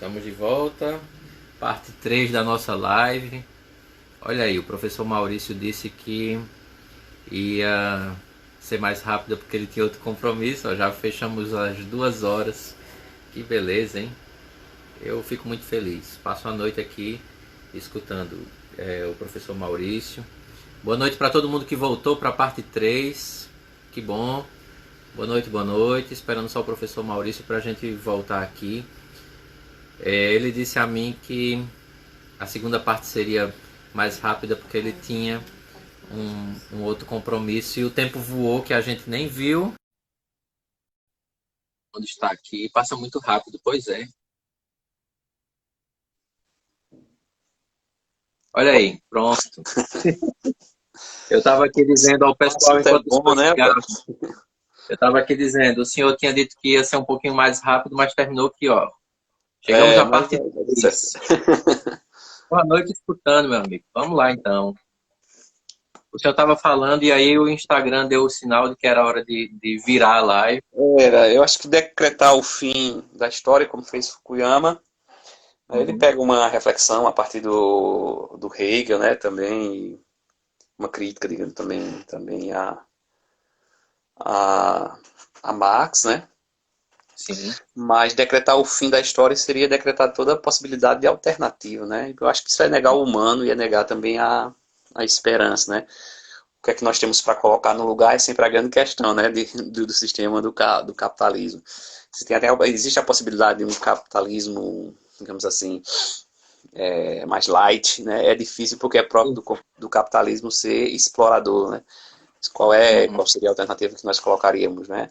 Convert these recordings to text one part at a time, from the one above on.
Estamos de volta, parte 3 da nossa live. Olha aí, o professor Maurício disse que ia ser mais rápido porque ele tinha outro compromisso. Ó, já fechamos as 2 horas. Que beleza, hein? Eu fico muito feliz. Passo a noite aqui escutando o professor Maurício. Boa noite para todo mundo que voltou para a parte 3. Que bom. Boa noite, boa noite. Esperando só o professor Maurício para a gente voltar aqui. Ele disse a mim que a segunda parte seria mais rápida porque ele tinha um outro compromisso e o tempo voou que a gente nem viu. Quando está aqui, passa muito rápido, pois é. Olha aí, pronto. Eu estava aqui dizendo ao O pessoal assunto é enquanto o bom, senhor né, chegava. pô? Eu estava aqui dizendo, o senhor tinha dito que ia ser um pouquinho mais rápido, mas terminou aqui, ó. Chegamos É, à mas parte vai dar certo. 3. Boa noite escutando, meu amigo. Vamos lá, então. O senhor estava falando e aí o Instagram deu o sinal de que era hora de virar a live. Eu acho que decretar o fim da história, como fez Fukuyama, aí ele Uhum. pega uma reflexão a partir do Hegel, né, também, uma crítica, digamos, também a, a Marx, né, Sim. mas decretar o fim da história seria decretar toda a possibilidade de alternativa, né, eu acho que isso é negar o humano e é negar também a esperança, né. O que é que nós temos para colocar no lugar é sempre a grande questão, né, do sistema do capitalismo. Se tem até, existe a possibilidade de um capitalismo, digamos assim, mais light, né, é difícil porque é próprio do capitalismo ser explorador, né. Uhum. Qual seria a alternativa que nós colocaríamos, né?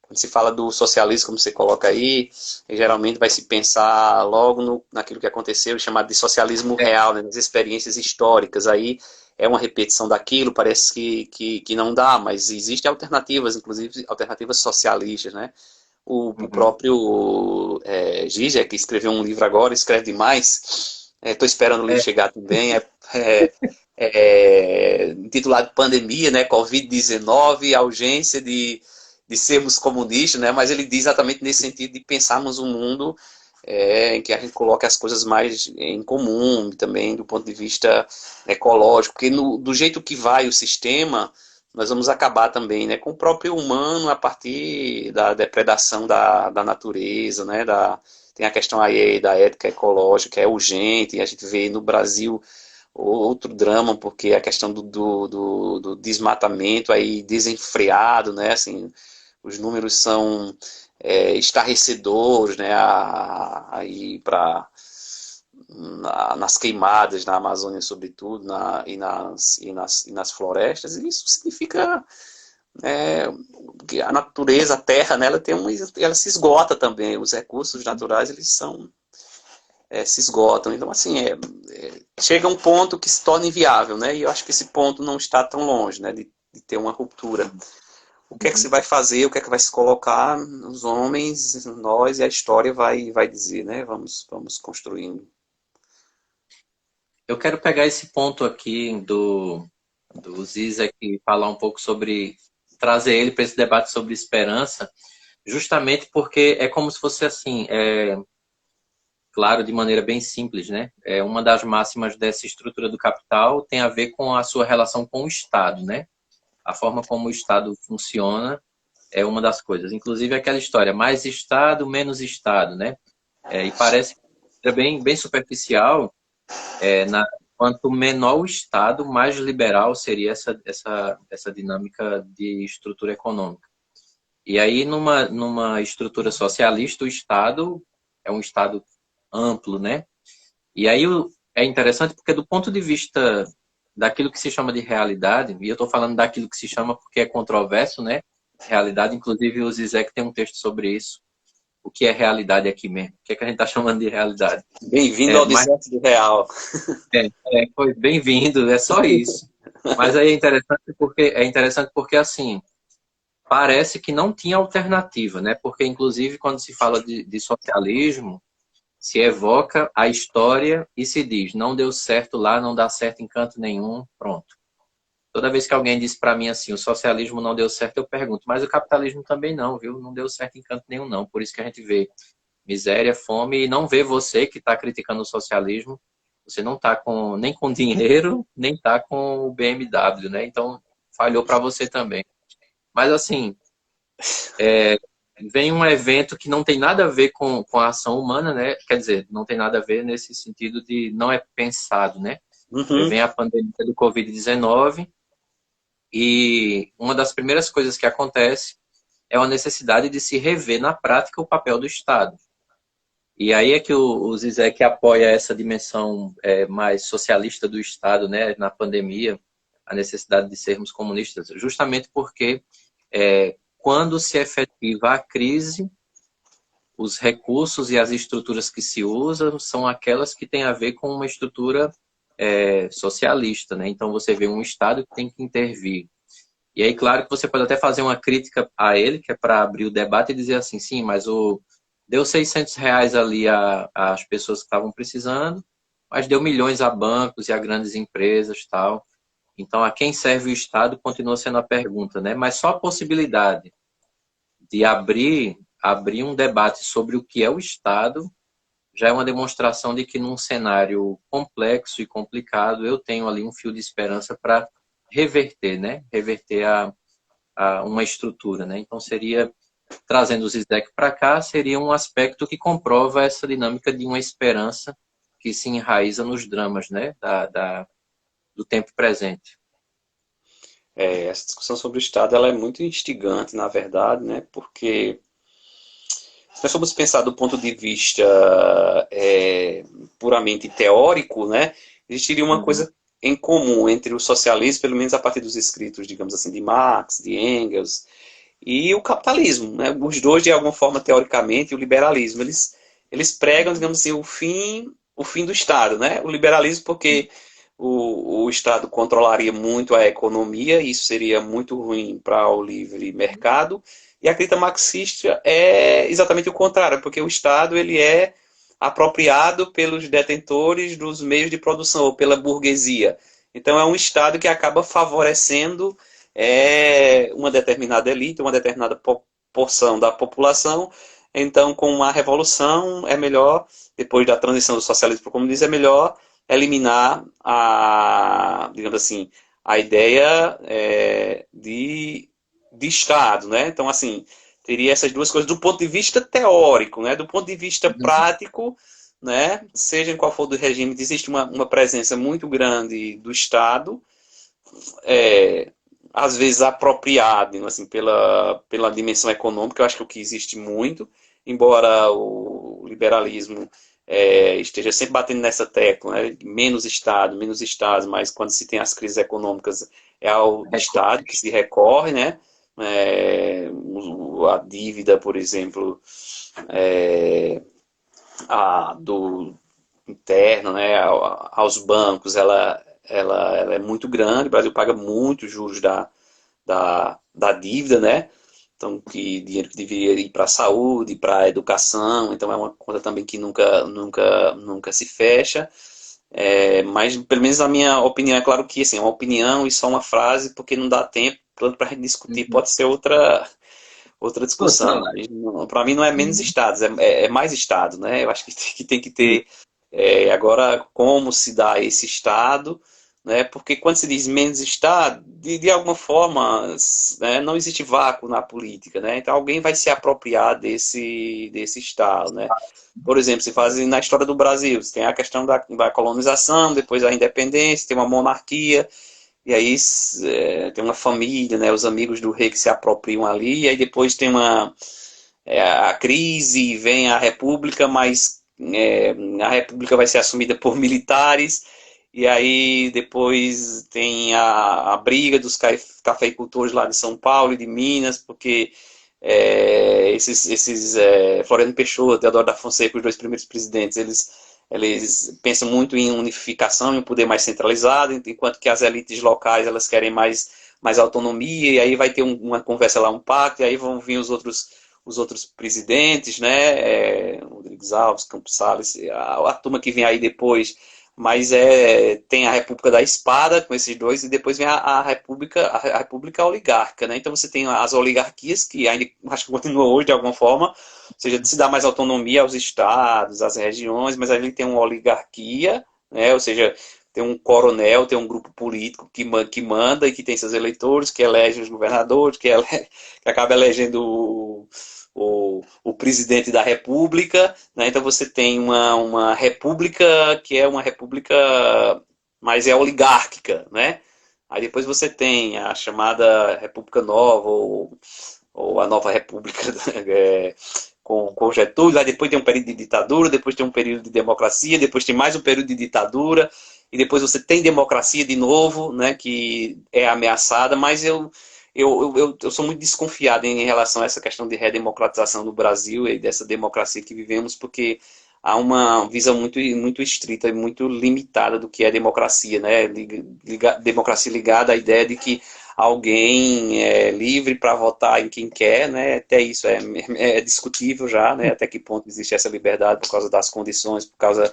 Quando se fala do socialismo, como você coloca aí, geralmente vai se pensar logo naquilo que aconteceu, chamado de socialismo É, real, né, nas experiências históricas. Aí é uma repetição daquilo, parece que não dá, mas existem alternativas, inclusive alternativas socialistas, né? O uhum. próprio Zizek, que escreveu um livro agora, escreve demais. Estou esperando o livro É, chegar também. Intitulado Pandemia, né? Covid-19, a urgência de sermos comunistas, né? Mas ele diz exatamente nesse sentido de pensarmos um mundo em que a gente coloque as coisas mais em comum, também do ponto de vista ecológico, porque do jeito que vai o sistema, nós vamos acabar também, né, com o próprio humano a partir da depredação da natureza, né, tem a questão aí da ética ecológica, que é urgente, e a gente vê no Brasil outro drama, porque a questão do desmatamento aí desenfreado, né, assim, os números são estarrecedores, né, aí para nas queimadas na Amazônia, sobretudo, e nas florestas, e isso significa é, que a natureza, a terra, né, ela se esgota também, os recursos naturais eles se esgotam. Então, assim, chega um ponto que se torna inviável, né? E eu acho que esse ponto não está tão longe, né? De ter uma ruptura. O que é que você uhum. vai fazer? O que é que vai se colocar? Os homens, nós e a história vai dizer, né? Vamos construindo. Eu quero pegar esse ponto aqui do Zizek e falar um pouco sobre, trazer ele para esse debate sobre esperança, justamente porque é como se fosse assim, claro, de maneira bem simples, né? Uma das máximas dessa estrutura do capital tem a ver com a sua relação com o Estado, né? A forma como o Estado funciona é uma das coisas. Inclusive aquela história, mais Estado, menos Estado, né? E parece que é bem superficial. Quanto menor o Estado, mais liberal seria essa dinâmica de estrutura econômica. E aí, numa estrutura socialista, o Estado é um Estado amplo, né? E aí é interessante porque, do ponto de vista daquilo que se chama de realidade, e eu estou falando daquilo que se chama porque é controverso, né? Realidade, inclusive o Zizek tem um texto sobre isso. O que é realidade aqui mesmo? O que é que a gente está chamando de realidade? Bem-vindo ao Mas deserto do real. foi bem-vindo, é só isso. Mas aí é interessante porque assim, parece que não tinha alternativa, né? Porque inclusive quando se fala de socialismo, se evoca a história e se diz, não deu certo lá, não dá certo em canto nenhum, pronto. Toda vez que alguém diz para mim assim, o socialismo não deu certo, eu pergunto, mas o capitalismo também não, viu? Não deu certo em canto nenhum não. Por isso que a gente vê miséria, fome, e não vê você que está criticando o socialismo, você não está nem com dinheiro, nem está com o BMW, né? Então, falhou para você também. Mas, assim, vem um evento que não tem nada a ver com a ação humana, né? Quer dizer, não tem nada a ver nesse sentido de não é pensado, né? Uhum. Vem a pandemia do Covid-19 e uma das primeiras coisas que acontece é a necessidade de se rever na prática o papel do Estado. E aí é que o Zizek apoia essa dimensão mais socialista do Estado, né, na pandemia, a necessidade de sermos comunistas, justamente porque quando se efetiva a crise, os recursos e as estruturas que se usam são aquelas que têm a ver com uma estrutura socialista, né? Então você vê um Estado que tem que intervir. E aí, claro que você pode até fazer uma crítica a ele, que é para abrir o debate e dizer assim, sim, mas deu R$ 600 ali às pessoas que estavam precisando, mas deu milhões a bancos e a grandes empresas tal. Então, a quem serve o Estado continua sendo a pergunta, né? Mas só a possibilidade de abrir um debate sobre o que é o Estado já é uma demonstração de que num cenário complexo e complicado eu tenho ali um fio de esperança para reverter, né? Reverter uma estrutura, né? Então seria, trazendo o Zizek para cá, seria um aspecto que comprova essa dinâmica de uma esperança que se enraiza nos dramas, né? Do tempo presente. Essa discussão sobre o Estado ela é muito instigante, na verdade, né? Porque se nós formos pensar do ponto de vista puramente teórico, né? Existiria uma Uhum. coisa em comum entre o socialismo, pelo menos a partir dos escritos, digamos assim, de Marx, de Engels, e o capitalismo, né? Os dois, de alguma forma, teoricamente, e o liberalismo, eles pregam, digamos assim, o fim do Estado, né? O liberalismo porque o Estado controlaria muito a economia, e isso seria muito ruim para o livre mercado. E a crítica marxista é exatamente o contrário, porque o Estado ele é apropriado pelos detentores dos meios de produção, ou pela burguesia. Então é um Estado que acaba favorecendo uma determinada elite, uma determinada porção da população. Então, com uma revolução, é melhor, depois da transição do socialismo para o comunismo, é melhor eliminar digamos assim, a ideia de Estado, né? Então, assim, teria essas duas coisas do ponto de vista teórico, né? Do ponto de vista prático, né? Seja em qual for do regime, existe uma presença muito grande do Estado, às vezes apropriado, assim, pela dimensão econômica, eu acho que é o que existe muito, embora o liberalismo esteja sempre batendo nessa tecla, né? Menos Estado, mas quando se tem as crises econômicas é ao Estado que se recorre, né? A dívida, por exemplo, do interna, né, aos bancos, ela é muito grande, o Brasil paga muito juros da dívida, né? Então, que dinheiro que deveria ir para a saúde, para a educação, então é uma conta também que nunca se fecha. Mas, pelo menos na minha opinião, é claro que assim, é uma opinião e só uma frase, porque não dá tempo para a gente discutir, pode ser outra discussão. Para mim não é menos estados, é mais estado, né? Eu acho que tem que ter agora como se dá esse estado, né? Porque quando se diz menos estado, de alguma forma, né, não existe vácuo na política, né? Então alguém vai se apropriar desse estado, né? Por exemplo, se faz na história do Brasil, você tem a questão da colonização, depois a independência, tem uma monarquia, e aí tem uma família, né, os amigos do rei que se apropriam ali, e aí depois tem a crise, vem a república, mas a república vai ser assumida por militares, e aí depois tem a briga dos cafeicultores lá de São Paulo e de Minas, porque Floriano Peixoto, Teodoro da Fonseca, os dois primeiros presidentes, eles pensam muito em unificação, em um poder mais centralizado, enquanto que as elites locais elas querem mais autonomia, e aí vai ter uma conversa lá, um pacto, e aí vão vir os outros presidentes, né? Rodrigues Alves, Campos Salles, a turma que vem aí depois, mas tem a República da Espada com esses dois, e depois vem a República Oligárquica, né? Então você tem as oligarquias, que ainda acho que continuam hoje de alguma forma, seja, se dá mais autonomia aos estados, às regiões, mas a gente tem uma oligarquia, né? Ou seja, tem um coronel, tem um grupo político que manda e que tem seus eleitores, que elege os governadores, que acaba elegendo o presidente da república, né? Então você tem uma república que é uma república, mas é oligárquica, né? Aí depois você tem a chamada República Nova, ou a Nova República com Getúlio, aí depois tem um período de ditadura, depois tem um período de democracia, depois tem mais um período de ditadura, e depois você tem democracia de novo, né, que é ameaçada, mas eu sou muito desconfiado em relação a essa questão de redemocratização do Brasil e dessa democracia que vivemos, porque há uma visão muito estrita e muito limitada do que é democracia, né? Democracia ligada à ideia de que alguém é livre para votar em quem quer, né? Até isso é discutível já, né? Até que ponto existe essa liberdade por causa das condições, por causa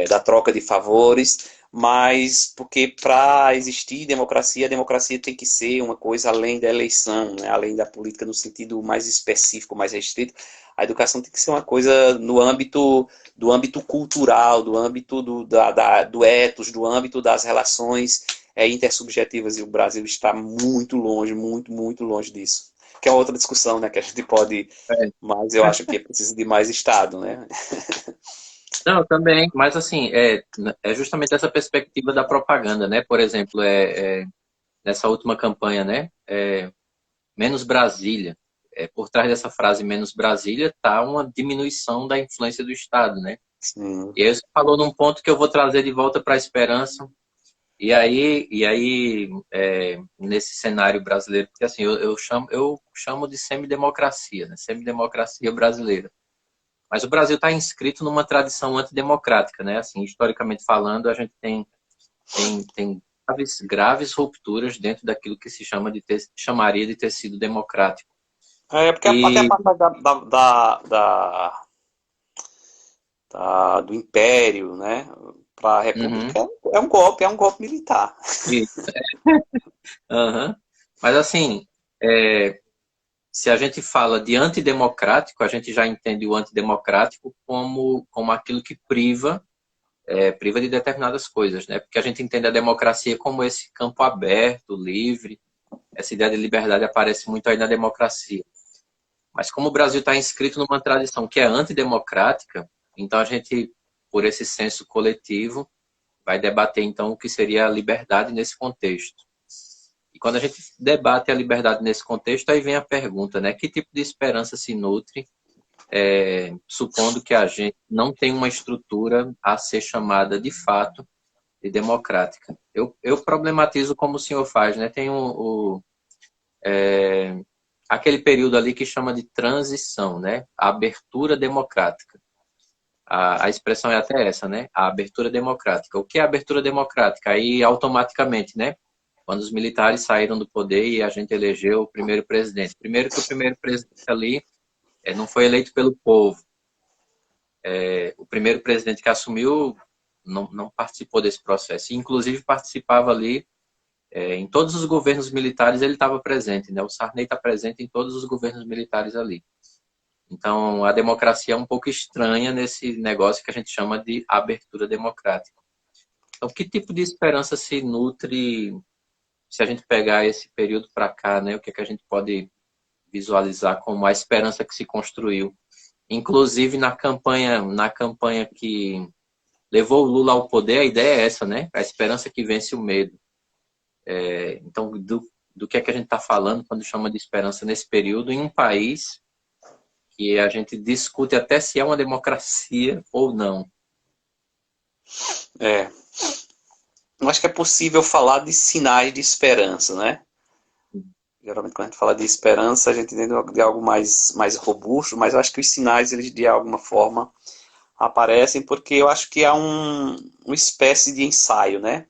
da troca de favores, mas porque para existir democracia, a democracia tem que ser uma coisa além da eleição, né? Além da política no sentido mais específico, mais restrito. A educação tem que ser uma coisa no âmbito do âmbito cultural, do âmbito do ethos, do âmbito das relações intersubjetivas, e o Brasil está muito longe, muito longe disso. Que é outra discussão, né, que a gente pode, É. mas eu acho que precisa de mais Estado, né? Não, também, mas assim, é justamente essa perspectiva da propaganda, né? Por exemplo, nessa última campanha, né? Menos Brasília. Por trás dessa frase menos Brasília está uma diminuição da influência do Estado, né? Sim. E aí você falou num ponto que eu vou trazer de volta para a esperança. E aí, nesse cenário brasileiro, porque assim, eu chamo de semidemocracia, né? Semidemocracia brasileira. Mas o Brasil está inscrito numa tradição antidemocrática, né? Assim, historicamente falando, a gente tem graves rupturas dentro daquilo que se chamaria de tecido democrático. Porque até a E parte do império, né, para a uhum, república é um golpe militar. e- aham. Mas assim, é, se a gente fala de antidemocrático, a gente já entende o antidemocrático como aquilo que priva de determinadas coisas, né? Porque a gente entende a democracia como esse campo aberto, livre. Essa ideia de liberdade aparece muito aí na democracia. Mas como o Brasil está inscrito numa tradição que é antidemocrática, então a gente, por esse senso coletivo, vai debater então o que seria a liberdade nesse contexto. E quando a gente debate a liberdade nesse contexto, aí vem a pergunta, né? Que tipo de esperança se nutre, supondo que a gente não tem uma estrutura a ser chamada de fato de democrática? Eu problematizo como o senhor faz, né? Tem aquele período ali que chama de transição, né? A abertura democrática. A expressão é até essa, né? A abertura democrática. O que é abertura democrática? Aí, automaticamente, né? Quando os militares saíram do poder e a gente elegeu o primeiro presidente. Primeiro que o primeiro presidente ali não foi eleito pelo povo. O primeiro presidente que assumiu não participou desse processo. Inclusive, participava ali, em todos os governos militares ele estava presente, né? O Sarney está presente em todos os governos militares ali. Então, a democracia é um pouco estranha nesse negócio que a gente chama de abertura democrática. Então, que tipo de esperança se nutre se a gente pegar esse período para cá, né? O que é que a gente pode visualizar como a esperança que se construiu? Inclusive na campanha que levou o Lula ao poder, a ideia é essa, né? A esperança que vence o medo. Então, do que é que a gente está falando quando chama de esperança nesse período em um país que a gente discute até se é uma democracia ou não. É. Eu acho que é possível falar de sinais de esperança, né? Geralmente quando a gente fala de esperança, a gente entende de algo mais robusto, mas eu acho que os sinais, eles de alguma forma aparecem porque eu acho que há uma espécie de ensaio, né?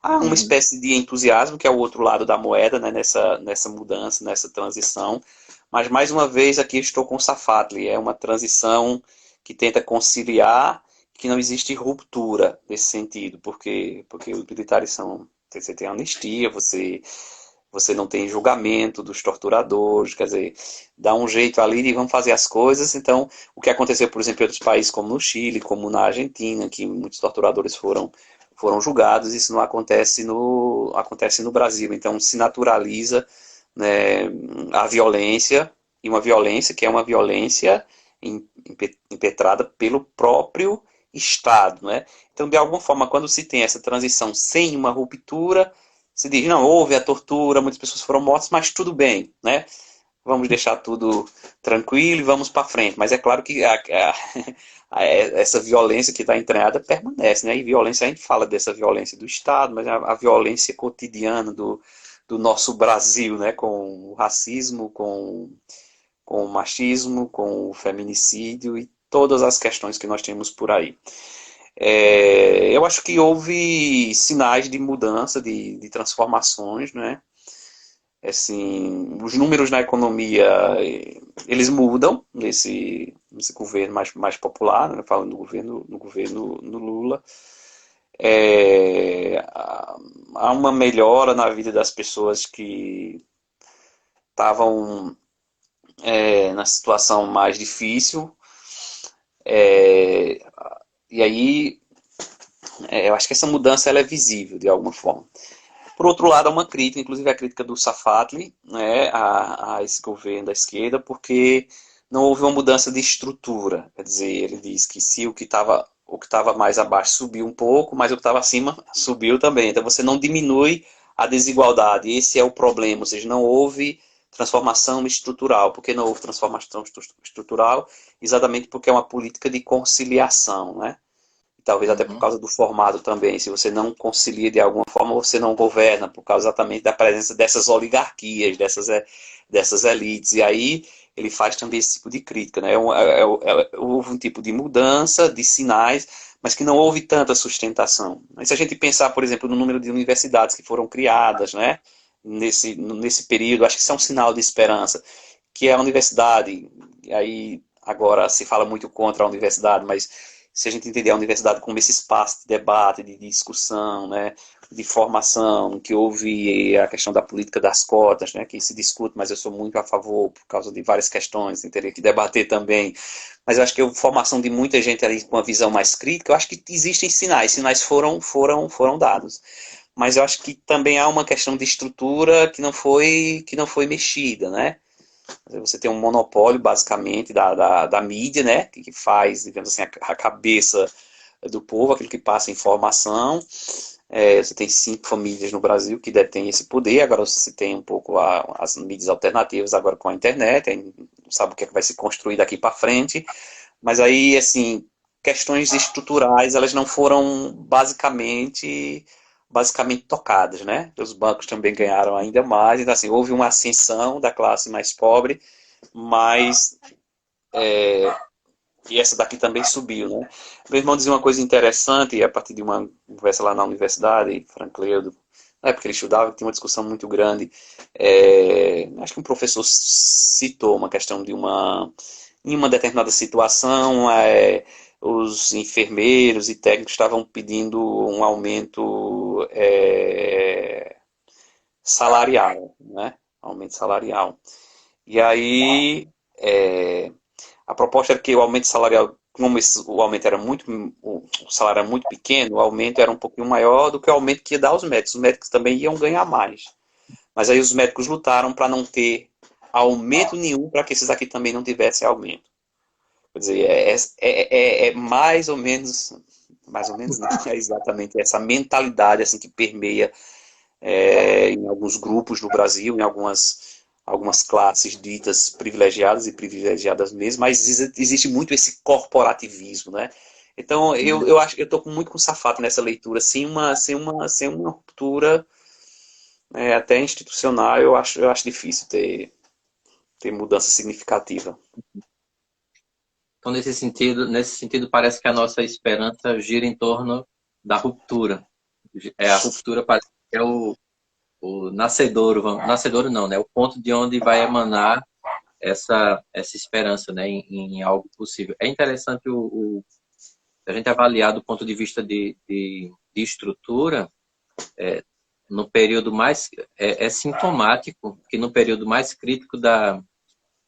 Há uma Uhum. espécie de entusiasmo, que é o outro lado da moeda, né? Nessa mudança, nessa transição. Mas, mais uma vez, aqui estou com o Safatli. É uma transição que tenta conciliar, que não existe ruptura nesse sentido, porque os militares são... Você tem anistia, você você não tem julgamento dos torturadores, quer dizer, dá um jeito ali de vamos fazer as coisas. Então, o que aconteceu, por exemplo, em outros países como no Chile, como na Argentina, que muitos torturadores foram julgados, isso não acontece no Brasil. Então, se naturaliza, né, a violência, e uma violência que é uma violência impetrada pelo próprio Estado, né? Então, de alguma forma, quando se tem essa transição sem uma ruptura, se diz, não, houve a tortura, muitas pessoas foram mortas, mas tudo bem, né? Vamos deixar tudo tranquilo e vamos para frente. Mas é claro que essa violência que está entranhada permanece, né? E violência, a gente fala dessa violência do Estado, mas a violência cotidiana do nosso Brasil, né? Com o racismo, com o machismo, com o feminicídio e todas as questões que nós temos por aí. Eu acho que houve sinais de mudança, de transformações, né? Assim, os números na economia, eles mudam nesse governo mais popular, né? Falando no governo no Lula. Há uma melhora na vida das pessoas que estavam na situação mais difícil. É, e aí, eu acho que essa mudança ela é visível de alguma forma. Por outro lado, há uma crítica, inclusive a crítica do Safatli, né, a esse governo da esquerda, porque não houve uma mudança de estrutura. Quer dizer, ele diz que se o que estava mais abaixo subiu um pouco, mas o que estava acima subiu também. Então você não diminui a desigualdade. Esse é o problema, ou seja, não houve transformação estrutural. Por que não houve transformação estrutural? Exatamente porque é uma política de conciliação, né? Talvez até por Uhum. causa do formato também. Se você não concilia de alguma forma, você não governa, por causa exatamente da presença dessas oligarquias, dessas elites. E aí ele faz também esse tipo de crítica, né? Houve um tipo de mudança, de sinais, mas que não houve tanta sustentação. Mas se a gente pensar, por exemplo, no número de universidades que foram criadas, né? Nesse período, acho que isso é um sinal de esperança, que é a universidade, e aí agora se fala muito contra a universidade, mas se a gente entender a universidade como esse espaço de debate, de discussão, né, de formação, que houve a questão da política das cotas, né, que se discute, mas eu sou muito a favor por causa de várias questões, teria que debater também. Mas eu acho que a formação de muita gente ali com uma visão mais crítica, eu acho que existem sinais foram dados. Mas eu acho que também há uma questão de estrutura que não foi mexida, né? Você tem um monopólio, basicamente, da mídia, né? Que faz, digamos assim, a cabeça do povo, aquilo que passa informação. Você tem 5 famílias no Brasil que detêm esse poder. Agora você tem um pouco as mídias alternativas agora com a internet. Aí não sabe o que é que vai se construir daqui para frente. Mas aí, assim, questões estruturais, elas não foram basicamente tocadas, né? Os bancos também ganharam ainda mais, então assim, houve uma ascensão da classe mais pobre, mas e essa daqui também subiu, né? Meu irmão dizia uma coisa interessante, a partir de uma conversa lá na universidade, Francleudo, na época que ele estudava, tinha uma discussão muito grande, acho que um professor citou uma questão em uma determinada situação, os enfermeiros e técnicos estavam pedindo um aumento salarial, né? Aumento salarial. E aí, a proposta era que o aumento salarial, como o aumento era o salário era muito pequeno, o aumento era um pouquinho maior do que o aumento que ia dar aos médicos. Os médicos também iam ganhar mais. Mas aí os médicos lutaram para não ter aumento nenhum, para que esses aqui também não tivessem aumento. Quer dizer, é mais ou menos não, é exatamente essa mentalidade assim que permeia em alguns grupos no Brasil, em algumas classes ditas privilegiadas e privilegiadas mesmo, mas existe muito esse corporativismo, né? Então eu acho que eu estou muito com Safato nessa leitura, sem uma ruptura até institucional, eu acho difícil ter mudança significativa. Então, nesse sentido, parece que a nossa esperança gira em torno da ruptura. A ruptura parece que é o nascedouro, nascedouro não, né? O ponto de onde vai emanar essa esperança, né? Em algo possível. É interessante a gente avaliar do ponto de vista de estrutura, no período mais... É sintomático que no período mais crítico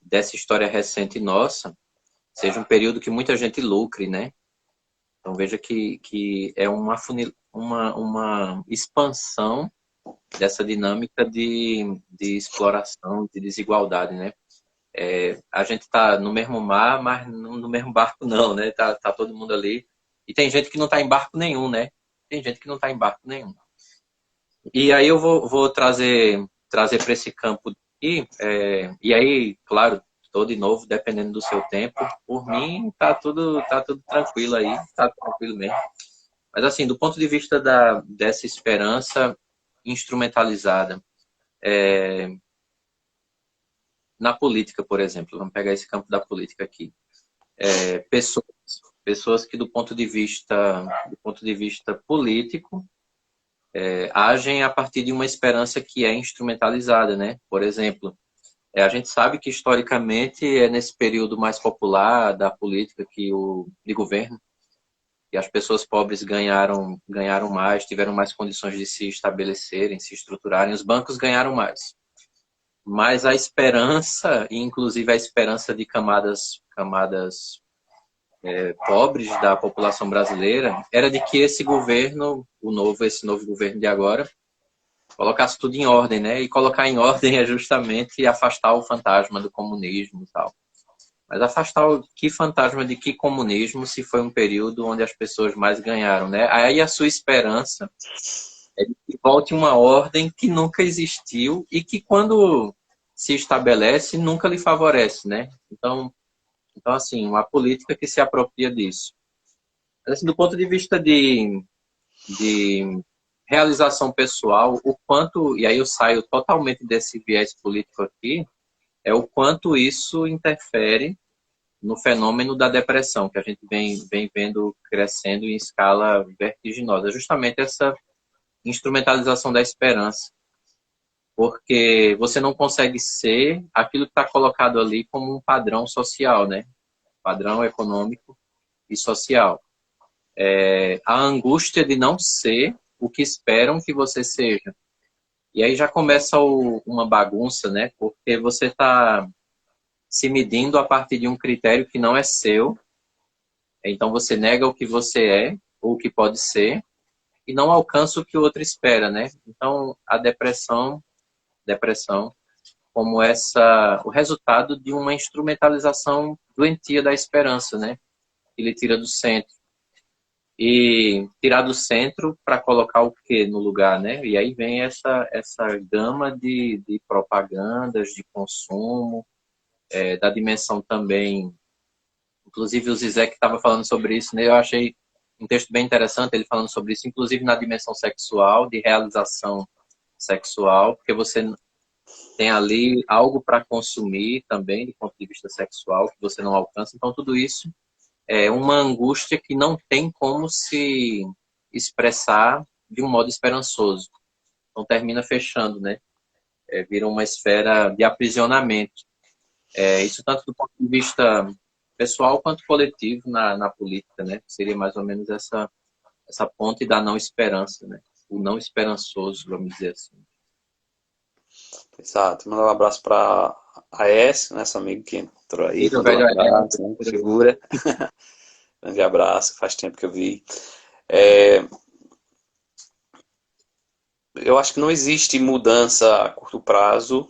dessa história recente nossa, seja um período que muita gente lucre, né? Então veja que é uma expansão dessa dinâmica de exploração, de desigualdade, né? A gente está no mesmo mar, mas no mesmo barco não, né? Tá todo mundo ali. E tem gente que não está em barco nenhum, né? Tem gente que não está em barco nenhum. E aí eu vou trazer para esse campo aqui, e aí, claro, estou de novo, dependendo do seu tempo. Por mim, tá tudo tranquilo aí, tá tranquilo mesmo. Mas assim, do ponto de vista dessa esperança instrumentalizada, na política, por exemplo, vamos pegar esse campo da política aqui. Pessoas, pessoas que do ponto de vista político, agem a partir de uma esperança que é instrumentalizada, né? Por exemplo, a gente sabe que historicamente é nesse período mais popular da política de governo, que as pessoas pobres ganharam mais, tiveram mais condições de se estabelecerem, se estruturarem, os bancos ganharam mais. Mas a esperança, e inclusive a esperança de camadas pobres da população brasileira, era de que esse governo, esse novo governo de agora, colocasse tudo em ordem, né? E colocar em ordem é justamente afastar o fantasma do comunismo e tal. Mas afastar que fantasma de que comunismo se foi um período onde as pessoas mais ganharam, né? Aí a sua esperança é de que volte uma ordem que nunca existiu e que quando se estabelece nunca lhe favorece, né? Então assim, uma política que se apropria disso. Mas, assim, do ponto de vista de realização pessoal, o quanto, e aí eu saio totalmente desse viés político aqui, é o quanto isso interfere no fenômeno da depressão, que a gente vem vendo crescendo em escala vertiginosa. Justamente essa instrumentalização da esperança. Porque você não consegue ser aquilo que está colocado ali como um padrão social, né? Padrão econômico e social. A angústia de não ser o que esperam que você seja. E aí já começa uma bagunça, né? Porque você está se medindo a partir de um critério que não é seu. Então você nega o que você é, ou o que pode ser, e não alcança o que o outro espera, né? Então a depressão como o resultado de uma instrumentalização doentia da esperança, né? Que ele tira do centro. E tirar do centro para colocar o que no lugar, né? E aí vem essa gama de propagandas, de consumo, da dimensão também. Inclusive o Zizek estava falando sobre isso, né? Eu achei um texto bem interessante ele falando sobre isso, inclusive na dimensão sexual, de realização sexual, porque você tem ali algo para consumir também, do ponto de vista sexual, que você não alcança. Então, tudo isso é uma angústia que não tem como se expressar de um modo esperançoso. Então, termina fechando, né? Vira uma esfera de aprisionamento. Isso tanto do ponto de vista pessoal quanto coletivo na política, né? Seria mais ou menos essa ponte da não esperança, né? O não esperançoso, vamos dizer assim. Exato. Mandar um abraço para a Aécio, nosso amigo que entrou aí, Filho, mandou um velho, abraço, né? Figura. Grande abraço, faz tempo que eu vi. É, eu acho que não existe mudança a curto prazo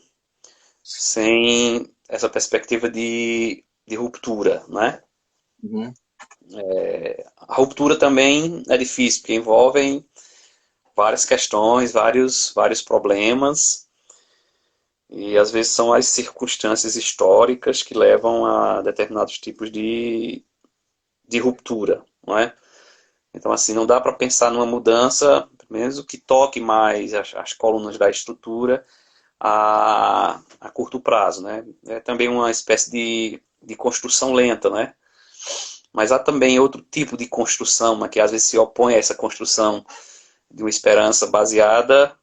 sem essa perspectiva de ruptura, né? Uhum. A ruptura também é difícil, porque envolvem várias questões, vários problemas, e às vezes são as circunstâncias históricas que levam a determinados tipos de ruptura, não é? Então, assim, não dá para pensar numa mudança, pelo menos o que toque mais as colunas da estrutura a curto prazo, né? É também uma espécie de construção lenta, né? Mas há também outro tipo de construção, né, que às vezes se opõe a essa construção de uma esperança baseada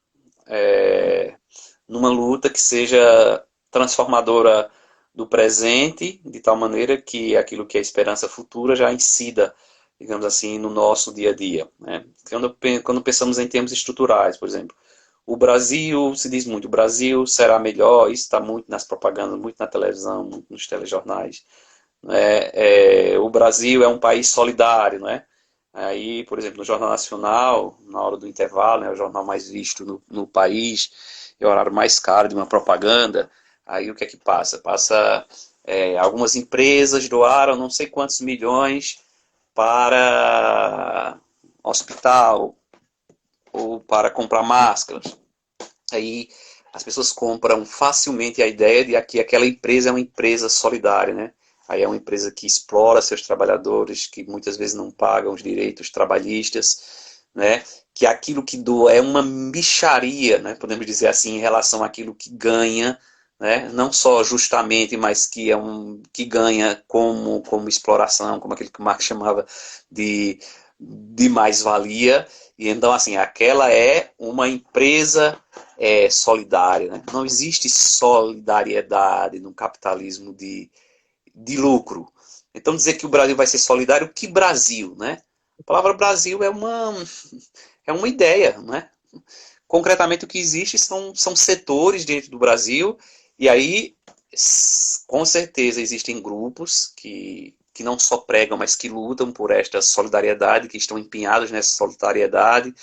numa luta que seja transformadora do presente, de tal maneira que aquilo que é esperança futura já incida, digamos assim, no nosso dia a dia, né? Quando pensamos em termos estruturais, por exemplo, o Brasil, se diz muito, o Brasil será melhor, isso está muito nas propagandas, muito na televisão, muito nos telejornais. Né? O Brasil é um país solidário, né? Aí, por exemplo, no Jornal Nacional, na hora do intervalo, é o jornal mais visto no país, é o horário mais caro de uma propaganda. Aí o que é que passa? Algumas empresas doaram não sei quantos milhões para hospital ou para comprar máscaras. Aí as pessoas compram facilmente a ideia de que aquela empresa é uma empresa solidária, né? Aí é uma empresa que explora seus trabalhadores, que muitas vezes não pagam os direitos trabalhistas, né? Que aquilo que doa é uma mixaria, né? Podemos dizer assim, em relação àquilo que ganha, né? Não só justamente, mas que ganha como exploração, como aquilo que o Marx chamava de mais-valia. E então, assim, aquela é uma empresa solidária, né? Não existe solidariedade no capitalismo de lucro. Então, dizer que o Brasil vai ser solidário, que Brasil, né? A palavra Brasil é uma ideia, né? Concretamente, o que existe são setores dentro do Brasil, e aí, com certeza, existem grupos que não só pregam, mas que lutam por esta solidariedade, que estão empenhados nessa solidariedade,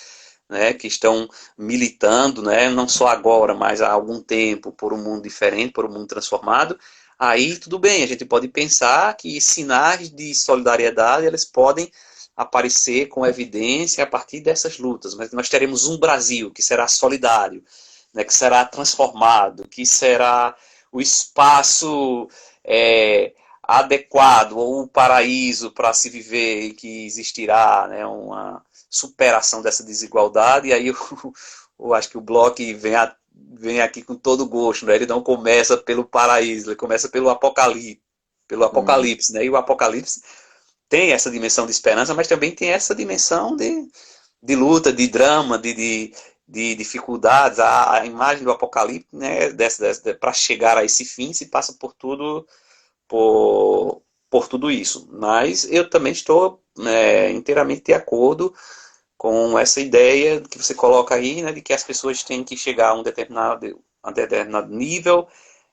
né, que estão militando, né, não só agora, mas há algum tempo, por um mundo diferente, por um mundo transformado. Aí tudo bem, a gente pode pensar que sinais de solidariedade eles podem aparecer com evidência a partir dessas lutas, mas nós teremos um Brasil que será solidário, né, que será transformado, que será o espaço adequado ou o paraíso para se viver e que existirá, né, uma superação dessa desigualdade. E aí eu acho que o Bloch vem aqui com todo gosto, né? Ele não começa pelo paraíso, ele começa pelo apocalipse, né? E o apocalipse tem essa dimensão de esperança, mas também tem essa dimensão de luta, de drama, de dificuldades. A imagem do apocalipse, né, para chegar a esse fim, se passa por tudo isso. Mas eu também estou inteiramente de acordo com essa ideia que você coloca aí, né, de que as pessoas têm que chegar a um determinado nível,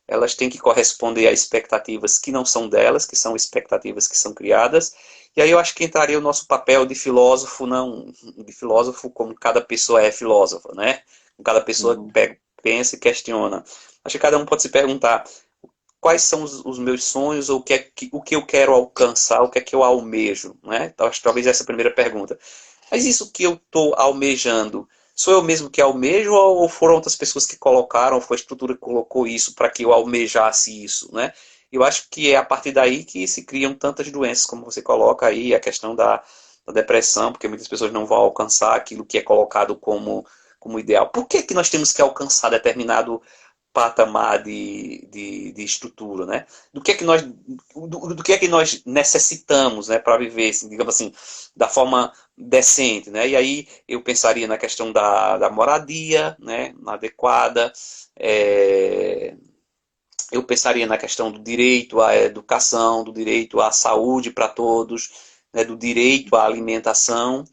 elas têm que corresponder a expectativas que não são delas, que são expectativas que são criadas. E aí eu acho que entraria o nosso papel de filósofo, não de filósofo como cada pessoa é filósofa, né? Cada pessoa pensa e questiona. Acho que cada um pode se perguntar quais são os meus sonhos, ou o que eu quero alcançar, o que é que eu almejo, né? Então, acho que talvez essa é a primeira pergunta. Mas isso que eu estou almejando, sou eu mesmo que almejo ou foram outras pessoas que colocaram, ou foi a estrutura que colocou isso para que eu almejasse isso, né? Eu acho que é a partir daí que se criam tantas doenças, como você coloca aí, a questão da depressão, porque muitas pessoas não vão alcançar aquilo que é colocado como ideal. Por que que nós temos que alcançar determinado patamar de estrutura, né? Do que é que nós necessitamos, né, para viver, assim, digamos assim, da forma decente, né? E aí eu pensaria na questão da moradia, né, adequada, eu pensaria na questão do direito à educação, do direito à saúde para todos, né, do direito à alimentação,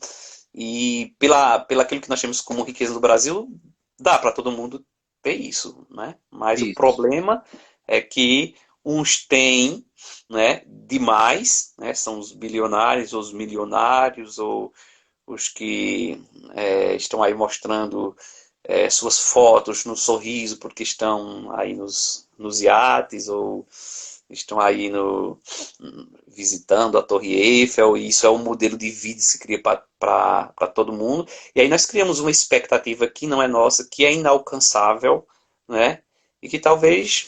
e pela aquilo que nós temos como riqueza no Brasil, dá para todo mundo ter isso, né? Mas o Isso. problema é que uns têm, né, demais, né, são os bilionários, ou os milionários, ou os que estão aí mostrando suas fotos no sorriso porque estão aí nos iates, ou estão aí visitando a Torre Eiffel, e isso é um modelo de vida que se cria para todo mundo. E aí nós criamos uma expectativa que não é nossa, que é inalcançável, né? E que talvez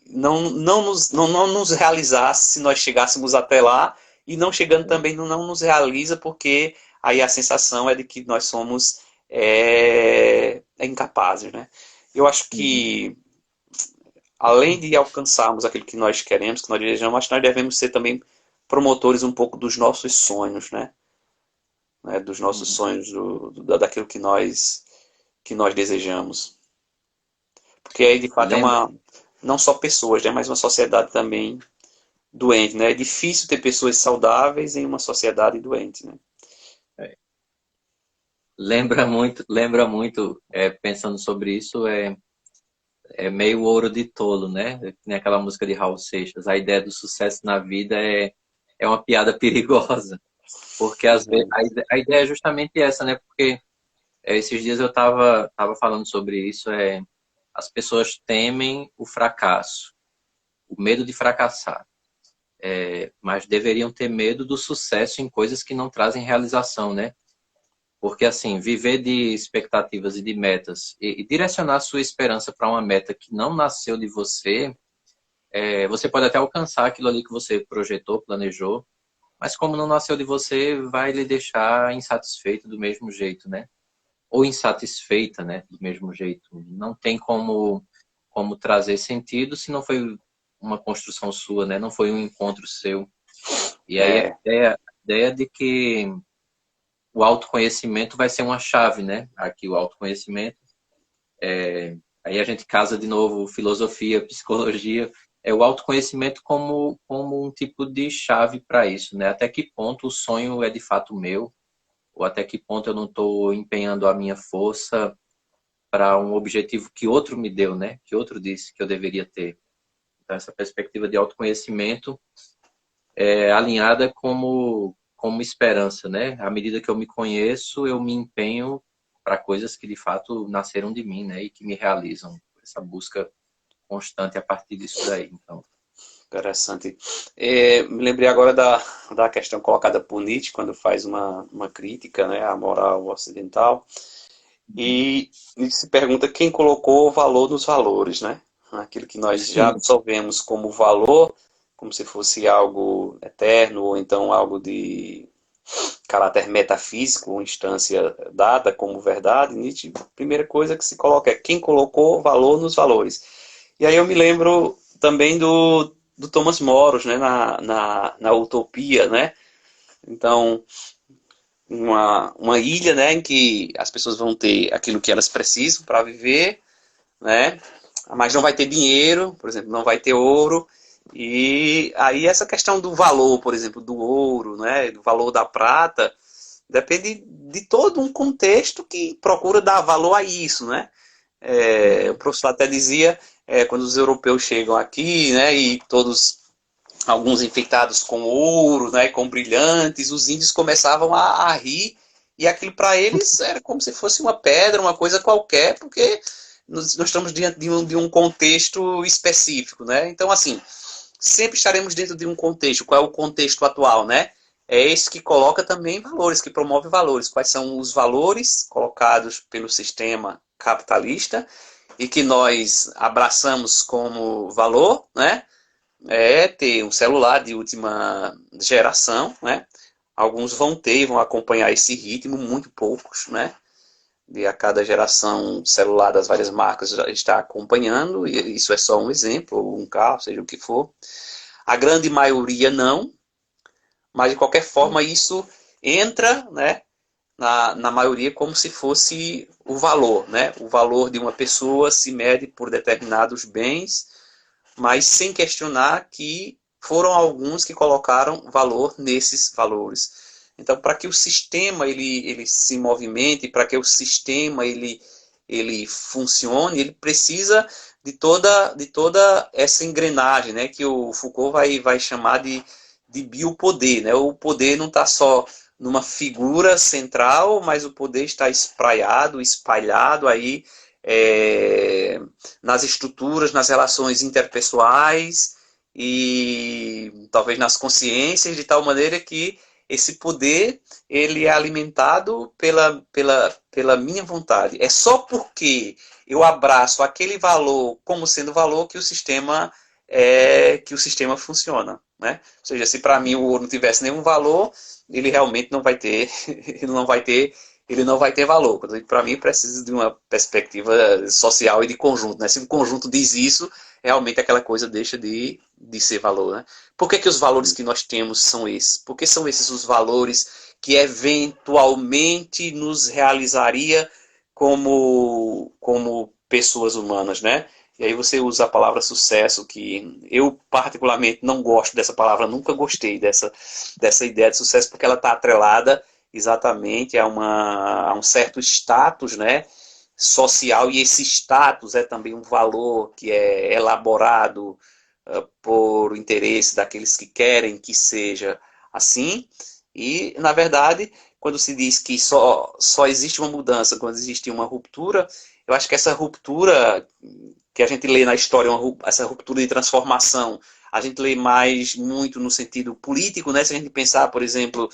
não nos realizasse se nós chegássemos até lá, e não chegando também não nos realiza, porque aí a sensação é de que nós somos incapazes, né? Eu acho Uhum. que além de alcançarmos aquilo que nós queremos, que nós desejamos, acho que nós devemos ser também promotores um pouco dos nossos sonhos, né? Dos nossos Uhum. sonhos, daquilo que nós desejamos. Porque aí, de fato, Lembra? não só pessoas, né? Mas uma sociedade também doente, né? É difícil ter pessoas saudáveis em uma sociedade doente, né? É. lembra muito, pensando sobre isso, é meio ouro de tolo, né? Nem aquela música de Raul Seixas. A ideia do sucesso na vida é uma piada perigosa, porque às vezes a ideia é justamente essa, né? Porque esses dias eu tava falando sobre isso, as pessoas temem o fracasso, o medo de fracassar, mas deveriam ter medo do sucesso em coisas que não trazem realização, né? Porque, assim, viver de expectativas e de metas e direcionar a sua esperança para uma meta que não nasceu de você, você pode até alcançar aquilo ali que você projetou, planejou, mas como não nasceu de você, vai lhe deixar insatisfeito do mesmo jeito, né? Ou insatisfeita, né? Do mesmo jeito. Não tem como trazer sentido se não foi uma construção sua, né? Não foi um encontro seu. E aí É, a ideia de que o autoconhecimento vai ser uma chave, né? Aqui o autoconhecimento. Aí a gente casa de novo filosofia, psicologia. É o autoconhecimento como um tipo de chave para isso, né? Até que ponto o sonho é de fato meu, ou até que ponto eu não estou empenhando a minha força para um objetivo que outro me deu, né? Que outro disse que eu deveria ter. Então, essa perspectiva de autoconhecimento é alinhada como esperança, né? À medida que eu me conheço, eu me empenho para coisas que de fato nasceram de mim, né? E que me realizam. Essa busca constante a partir disso daí. Então, interessante. Me lembrei agora da questão colocada por Nietzsche, quando faz uma crítica, né, à moral ocidental. E Nietzsche se pergunta quem colocou o valor nos valores, né? Aquilo que nós já sim, absorvemos como valor, como se fosse algo eterno, ou então algo de caráter metafísico, uma instância dada como verdade. Nietzsche, a primeira coisa que se coloca é quem colocou valor nos valores. E aí eu me lembro também do Thomas Moros, né, na Utopia, né? Então, uma ilha, né, em que as pessoas vão ter aquilo que elas precisam para viver, né? Mas não vai ter dinheiro, por exemplo, não vai ter ouro. E aí essa questão do valor, por exemplo, do ouro, né, do valor da prata, depende de todo um contexto que procura dar valor a isso, né? O professor até dizia, quando os europeus chegam aqui, né, e todos alguns enfeitados com ouro, né, com brilhantes, os índios começavam a rir, e aquilo para eles era como se fosse uma pedra, uma coisa qualquer, porque nós estamos diante de um contexto específico, né? Então, assim, sempre estaremos dentro de um contexto. Qual é o contexto atual, né? É esse que coloca também valores, que promove valores. Quais são os valores colocados pelo sistema capitalista e que nós abraçamos como valor, né? Ter um celular de última geração, né? Alguns vão ter, vão acompanhar esse ritmo, muito poucos, né? De a cada geração celular das várias marcas já está acompanhando, e isso é só um exemplo, ou um carro, seja o que for. A grande maioria não, mas de qualquer forma isso entra, né, na maioria como se fosse o valor, né? O valor de uma pessoa se mede por determinados bens, mas sem questionar que foram alguns que colocaram valor nesses valores. Então, para que o sistema ele se movimente, para que o sistema ele funcione, ele precisa de toda essa engrenagem, né, que o Foucault vai chamar de biopoder. Né? O poder não está só numa figura central, mas o poder está espraiado, espalhado aí nas estruturas, nas relações interpessoais e talvez nas consciências, de tal maneira que esse poder ele é alimentado pela minha vontade. É só porque eu abraço aquele valor como sendo valor que o sistema funciona. Né? Ou seja, se para mim o ouro não tivesse nenhum valor, ele realmente não vai ter, ele não vai ter valor. Para mim, precisa de uma perspectiva social e de conjunto. Né? Se o conjunto diz isso, realmente aquela coisa deixa de ser valor. Né? Por que os valores que nós temos são esses? Porque são esses os valores que eventualmente nos realizaria como pessoas humanas, né? E aí você usa a palavra sucesso, que eu particularmente não gosto dessa palavra, nunca gostei dessa ideia de sucesso, porque ela está atrelada exatamente a um certo status, né, social, e esse status é também um valor que é elaborado por interesse daqueles que querem que seja assim. E, na verdade, quando se diz que só existe uma mudança quando existe uma ruptura, eu acho que essa ruptura que a gente lê na história, essa ruptura de transformação, a gente lê mais muito no sentido político, né? Se a gente pensar, por exemplo,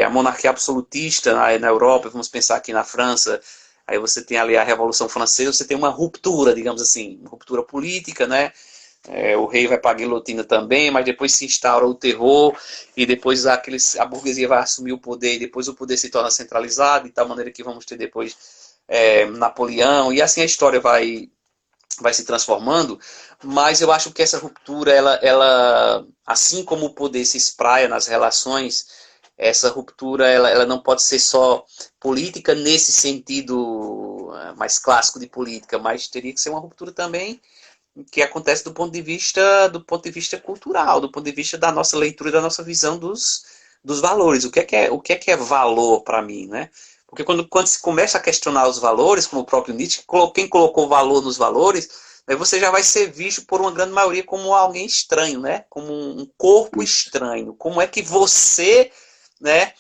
a monarquia absolutista na Europa, vamos pensar aqui na França, aí você tem ali a Revolução Francesa, você tem uma ruptura, digamos assim, uma ruptura política, né? O rei vai para a guilhotina também, mas depois se instaura o terror e depois a burguesia vai assumir o poder e depois o poder se torna centralizado, de tal maneira que vamos ter depois Napoleão, e assim a história vai se transformando. Mas eu acho que essa ruptura, ela assim como o poder se espraia nas relações, essa ruptura ela não pode ser só política nesse sentido mais clássico de política, mas teria que ser uma ruptura também que acontece do ponto de vista cultural, do ponto de vista da nossa leitura e da nossa visão dos valores. O que é valor para mim, né? Porque quando se começa a questionar os valores, como o próprio Nietzsche, quem colocou valor nos valores, né, você já vai ser visto por uma grande maioria como alguém estranho, né? Como um corpo estranho. Como é que você, né,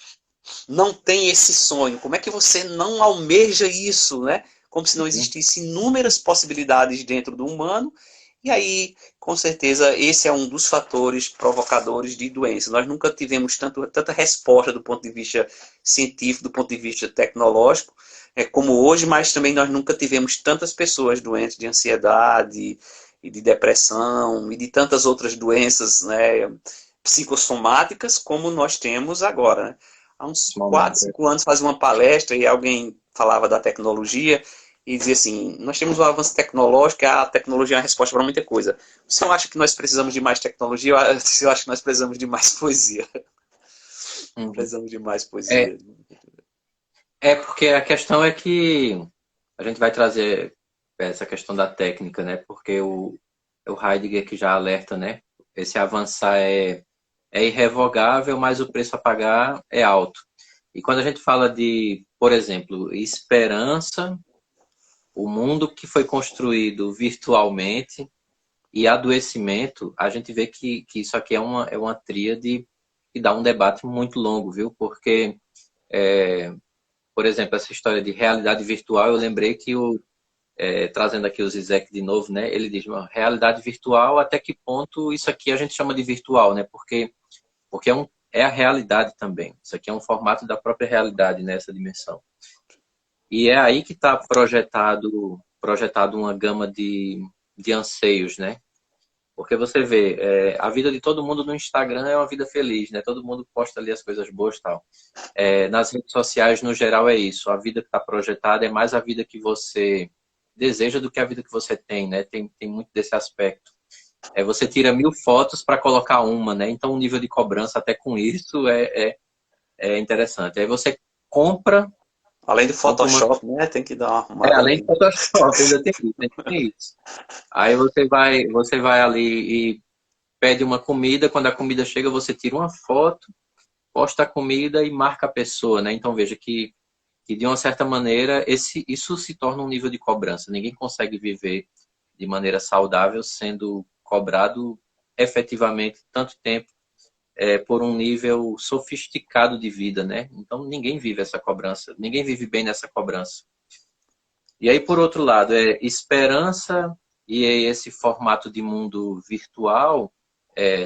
não tem esse sonho? Como é que você não almeja isso, né? Como se não existissem inúmeras possibilidades dentro do humano. E aí, com certeza, esse é um dos fatores provocadores de doença. Nós nunca tivemos tanta resposta do ponto de vista científico, do ponto de vista tecnológico, como hoje, mas também nós nunca tivemos tantas pessoas doentes de ansiedade e de depressão e de tantas outras doenças, né, psicossomáticas como nós temos agora, né? Há uns 4, 5 anos fazia uma palestra e alguém falava da tecnologia e dizia assim, nós temos um avanço tecnológico, a tecnologia é a resposta para muita coisa. Você não acha que nós precisamos de mais tecnologia? Eu acho que nós precisamos de mais poesia. Uhum. Precisamos de mais É, poesia. é porque a questão é que a gente vai trazer essa questão da técnica, né? Porque o Heidegger que já alerta, né? Esse avançar é irrevogável, mas o preço a pagar é alto. E quando a gente fala de, por exemplo, esperança, o mundo que foi construído virtualmente e adoecimento, a gente vê que isso aqui é uma tríade que dá um debate muito longo, viu? Porque, por exemplo, essa história de realidade virtual, eu lembrei que trazendo aqui o Zizek de novo, né? Ele diz, realidade virtual, até que ponto isso aqui a gente chama de virtual, né? Porque é a realidade também. Isso aqui é um formato da própria realidade nessa dimensão. E é aí que está projetado uma gama de anseios, né? Porque você vê, a vida de todo mundo no Instagram é uma vida feliz, né? Todo mundo posta ali as coisas boas e tal. Nas redes sociais, no geral, é isso. A vida que está projetada é mais a vida que você deseja do que a vida que você tem, né? Tem muito desse aspecto. Você tira 1000 fotos para colocar uma, né? Então o nível de cobrança até com isso é interessante. Aí você compra, Além do compra uma. Photoshop, né? Tem que dar uma arrumada Além de ali. Photoshop, ainda tem isso. Aí você vai ali e pede uma comida, quando a comida chega, você tira uma foto, posta a comida e marca a pessoa, né? Então veja que de uma certa maneira isso se torna um nível de cobrança. Ninguém consegue viver de maneira saudável sendo cobrado efetivamente tanto tempo por um nível sofisticado de vida, né? Então ninguém vive essa cobrança, ninguém vive bem nessa cobrança. E aí, por outro lado, esperança e esse formato de mundo virtual.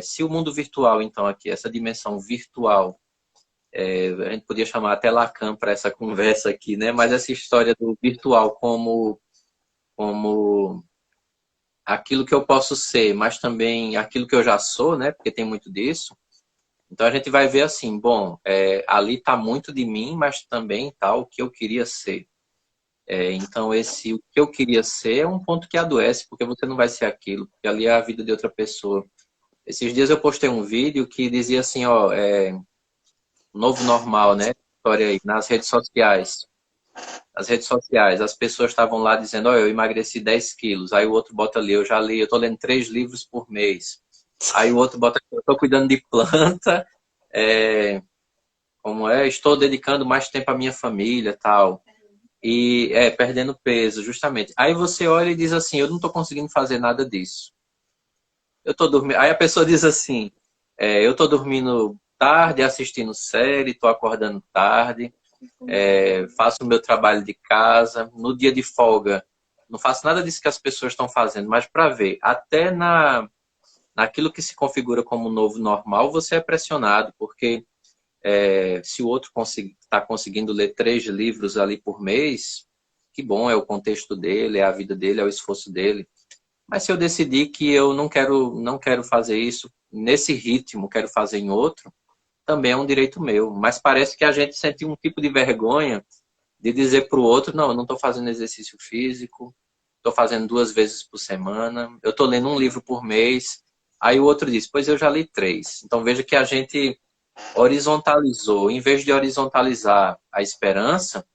Se o mundo virtual, então, aqui, essa dimensão virtual, a gente podia chamar até Lacan para essa conversa aqui, né? Mas essa história do virtual como aquilo que eu posso ser, mas também aquilo que eu já sou, né? Porque tem muito disso. Então a gente vai ver assim, bom, ali está muito de mim, mas também está o que eu queria ser. Então esse o que eu queria ser é um ponto que adoece, porque você não vai ser aquilo, porque ali é a vida de outra pessoa. Esses dias eu postei um vídeo que dizia assim, ó, novo normal, né? História aí, nas redes sociais. Nas redes sociais, as pessoas estavam lá dizendo, ó, eu emagreci 10 quilos. Aí o outro bota ali, eu já li, eu tô lendo 3 livros por mês. Aí o outro bota, eu tô cuidando de planta, como é, estou dedicando mais tempo à minha família, tal, e perdendo peso, justamente. Aí você olha e diz assim, eu não estou conseguindo fazer nada disso. Eu tô dormindo. Aí a pessoa diz assim, eu tô dormindo tarde, assistindo série, tô acordando tarde, faço o meu trabalho de casa, no dia de folga, não faço nada disso que as pessoas estão fazendo, mas para ver, até naquilo que se configura como novo normal, você é pressionado, porque se o outro está conseguindo ler 3 livros ali por mês, que bom, é o contexto dele, é a vida dele, é o esforço dele. Mas se eu decidir que eu não quero fazer isso nesse ritmo, quero fazer em outro, também é um direito meu. Mas parece que a gente sente um tipo de vergonha de dizer para o outro, não, eu não estou fazendo exercício físico, estou fazendo 2 vezes por semana, eu estou lendo um livro por mês. Aí o outro diz, pois eu já li 3. Então veja que a gente horizontalizou, em vez de horizontalizar a esperança,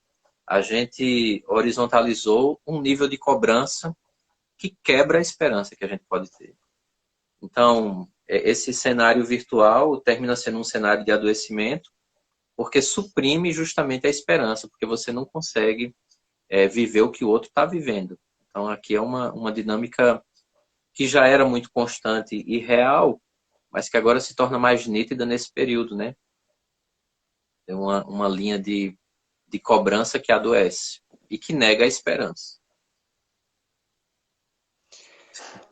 a gente horizontalizou um nível de cobrança que quebra a esperança que a gente pode ter. Então, esse cenário virtual termina sendo um cenário de adoecimento, porque suprime justamente a esperança, porque você não consegue viver o que o outro está vivendo. Então, aqui é uma dinâmica que já era muito constante e real, mas que agora se torna mais nítida nesse período, né? É uma linha de cobrança que adoece e que nega a esperança.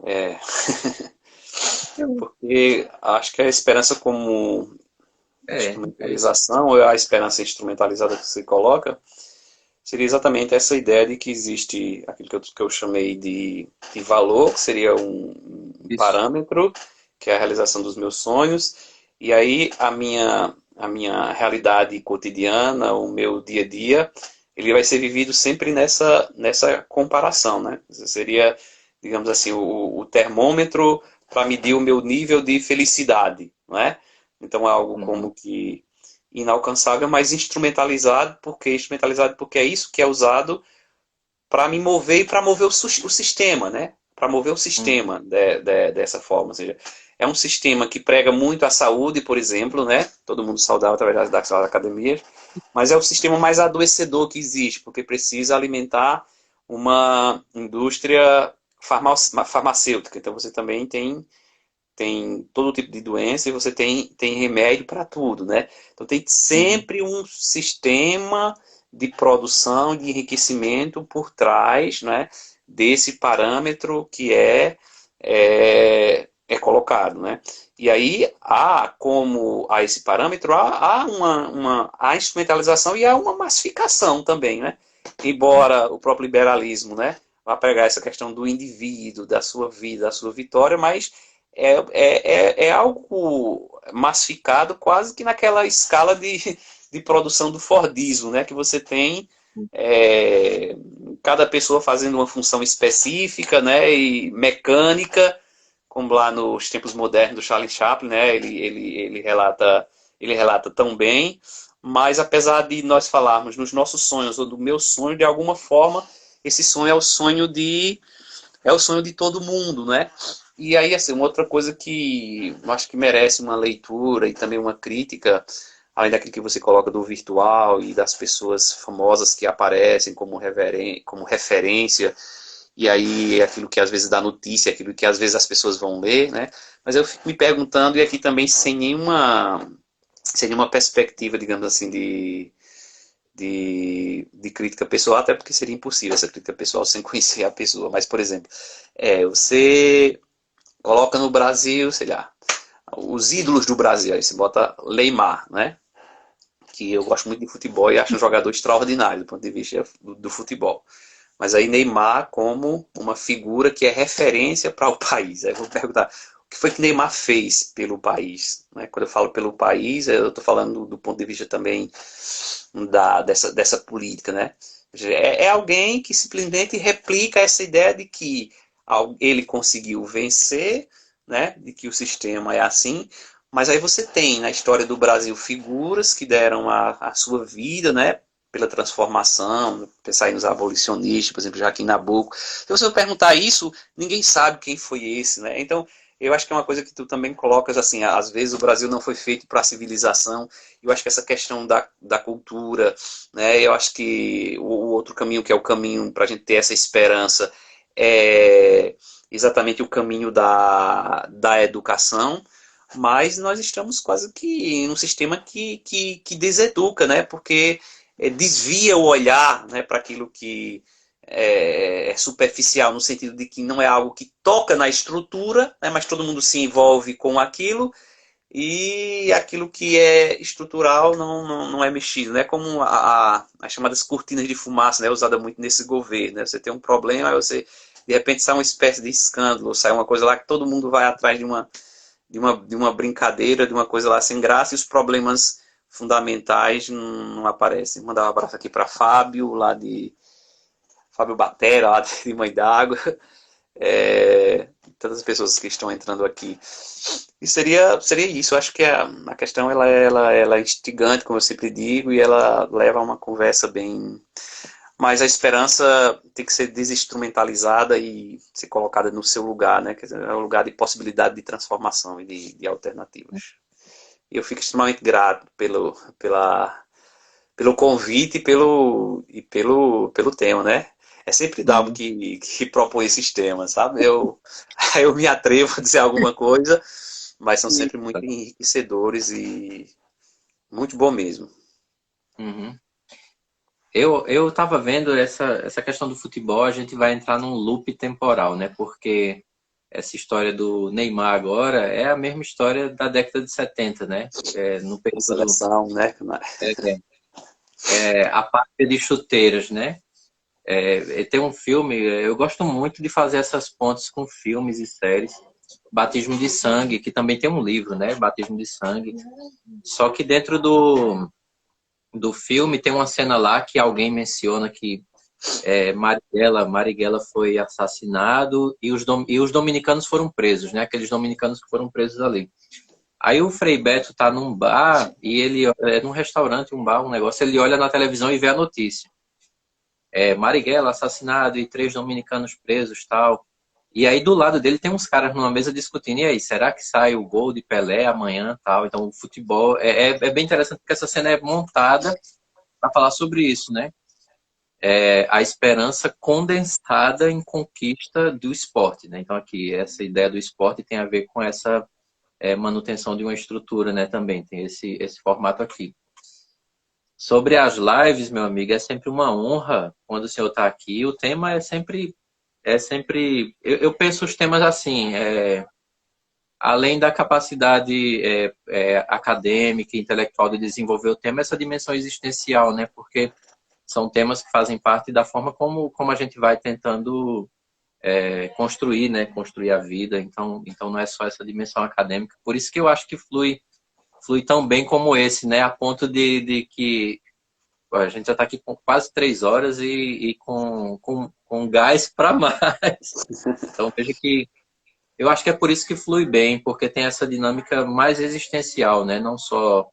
É, porque acho que a esperança como É isso. instrumentalização, ou a esperança instrumentalizada que você coloca, seria exatamente essa ideia de que existe aquilo que eu chamei de valor, que seria um Isso. parâmetro, que é a realização dos meus sonhos, e aí a minha realidade cotidiana, o meu dia a dia, ele vai ser vivido sempre nessa comparação, né? Seria, digamos assim, o termômetro para medir o meu nível de felicidade, não é? Então é algo Uhum. como que inalcançável, mas instrumentalizado porque é isso que é usado para me mover e para mover o sistema, né? Para mover o Uhum. sistema dessa forma. Ou seja, é um sistema que prega muito a saúde, por exemplo, né? Todo mundo saudável através das academias, mas é o sistema mais adoecedor que existe, porque precisa alimentar uma indústria farmacêutica. Então você também tem todo tipo de doença e você tem remédio para tudo, né? Então tem Uhum. sempre um sistema de produção, de enriquecimento por trás, né? Desse parâmetro que é colocado, né? E aí há como a esse parâmetro há a instrumentalização e há uma massificação também, né? Embora o próprio liberalismo, né, vá pegar essa questão do indivíduo, da sua vida, da sua vitória, mas é algo massificado quase que naquela escala de produção do Fordismo, né? Que você tem é, cada pessoa fazendo uma função específica, né? E mecânica, como lá nos tempos modernos do Charlie Chaplin, né? Ele relata tão bem, mas apesar de nós falarmos nos nossos sonhos ou do meu sonho, de alguma forma, esse sonho é o sonho de todo mundo, né? E aí, assim, uma outra coisa que eu acho que merece uma leitura e também uma crítica, além daquilo que você coloca do virtual e das pessoas famosas que aparecem como referência, e aí aquilo que às vezes dá notícia, aquilo que às vezes as pessoas vão ler, né? Mas eu fico me perguntando, e aqui também sem nenhuma perspectiva, digamos assim, de crítica pessoal, até porque seria impossível essa crítica pessoal sem conhecer a pessoa. Mas, por exemplo, você coloca no Brasil, sei lá, os ídolos do Brasil, aí você bota Neymar, né? Que eu gosto muito de futebol e acho um jogador extraordinário do ponto de vista do futebol. Mas aí Neymar como uma figura que é referência para o país. Aí eu vou perguntar, o que foi que Neymar fez pelo país? Né? Quando eu falo pelo país, eu estou falando do ponto de vista também dessa política, né? É alguém que simplesmente replica essa ideia de que ele conseguiu vencer, né? De que o sistema é assim, mas aí você tem na história do Brasil figuras que deram a sua vida, né? Pela transformação, pensar aí nos abolicionistas, por exemplo, Joaquim Nabuco. Se você perguntar isso, ninguém sabe quem foi esse, né? Então, eu acho que é uma coisa que tu também colocas, assim, às vezes o Brasil não foi feito para a civilização, eu acho que essa questão da cultura, né, eu acho que o outro caminho, que é o caminho para a gente ter essa esperança, é exatamente o caminho da educação, mas nós estamos quase que em um sistema que deseduca, né, porque desvia o olhar, né, para aquilo que é superficial, no sentido de que não é algo que toca na estrutura, né, mas todo mundo se envolve com aquilo, e aquilo que é estrutural não é mexido. Né? Como as chamadas cortinas de fumaça, né, usada muito nesse governo. Né? Você tem um problema, aí você, de repente, sai uma espécie de escândalo, sai uma coisa lá que todo mundo vai atrás de uma brincadeira, de uma coisa lá sem graça, e os problemas fundamentais não aparecem. Vou mandar um abraço aqui para Fábio, lá de Fábio Batera, lá de Mãe d'Água, todas as pessoas que estão entrando aqui. E seria isso. Eu acho que a questão ela é instigante, como eu sempre digo, e ela leva a uma conversa bem... Mas a esperança tem que ser desinstrumentalizada e ser colocada no seu lugar, né? Quer dizer, é um lugar de possibilidade de transformação e de alternativas. E eu fico extremamente grato pelo convite e pelo tema, né? É sempre Dalmo que propõe esses temas, sabe? Eu me atrevo a dizer alguma coisa, mas são sempre muito enriquecedores e muito bom mesmo. Uhum. Eu estava vendo essa questão do futebol, a gente vai entrar num loop temporal, né? Porque essa história do Neymar agora é a mesma história da década de 70, né? No período, Seleção, né? a parte de chuteiras, né? Tem um filme, eu gosto muito de fazer essas pontes com filmes e séries. Batismo de Sangue, que também tem um livro, né? Batismo de Sangue. Só que dentro do filme tem uma cena lá que alguém menciona que Marighella foi assassinado e os dominicanos foram presos, né? Aqueles dominicanos que foram presos ali. Aí o Frei Beto tá num bar e ele num restaurante, um bar, um negócio, ele olha na televisão e vê a notícia. Marighella assassinado e 3 dominicanos presos, tal. E aí do lado dele tem uns caras numa mesa discutindo, e aí, será que sai o gol de Pelé amanhã, tal? Então o futebol é bem interessante porque essa cena é montada para falar sobre isso, né? A esperança condensada em conquista do esporte, né? Então aqui essa ideia do esporte tem a ver com essa manutenção de uma estrutura, né? Também tem esse formato aqui. Sobre as lives, meu amigo, é sempre uma honra quando o senhor está aqui. O tema eu penso os temas assim, além da capacidade acadêmica e intelectual de desenvolver o tema, essa dimensão existencial, né? Porque são temas que fazem parte da forma como a gente vai tentando construir, né? Construir a vida. Então não é só essa dimensão acadêmica. Por isso que eu acho que flui tão bem como esse, né? A ponto de que a gente já está aqui com quase 3 horas e com gás para mais. Então veja que eu acho que é por isso que flui bem, porque tem essa dinâmica mais existencial, né? Não só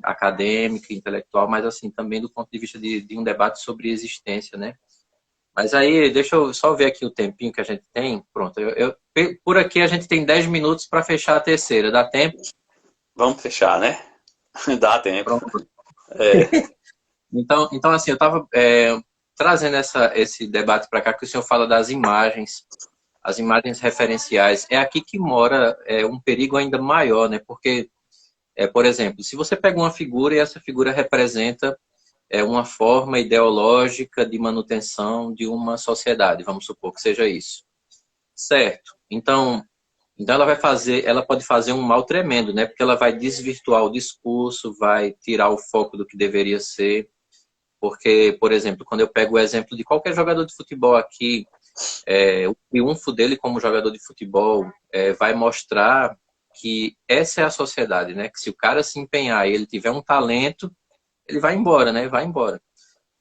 acadêmica, intelectual, mas assim também do ponto de vista de um debate sobre existência, né? Mas aí, deixa eu só ver aqui o tempinho que a gente tem. Pronto, por aqui a gente tem 10 minutos para fechar a terceira. Dá tempo? Vamos fechar, né? Dá tempo. Pronto. Então, assim, eu estava trazendo esse debate para cá, que o senhor fala das imagens, as imagens referenciais. É aqui que mora um perigo ainda maior, né? Porque, por exemplo, se você pega uma figura e essa figura representa uma forma ideológica de manutenção de uma sociedade, vamos supor que seja isso. Certo. Então ela pode fazer um mal tremendo, né? Porque ela vai desvirtuar o discurso, vai tirar o foco do que deveria ser. Porque, por exemplo, quando eu pego o exemplo de qualquer jogador de futebol aqui, o triunfo dele como jogador de futebol vai mostrar que essa é a sociedade, né? Que se o cara se empenhar e ele tiver um talento, ele vai embora, né? Vai embora.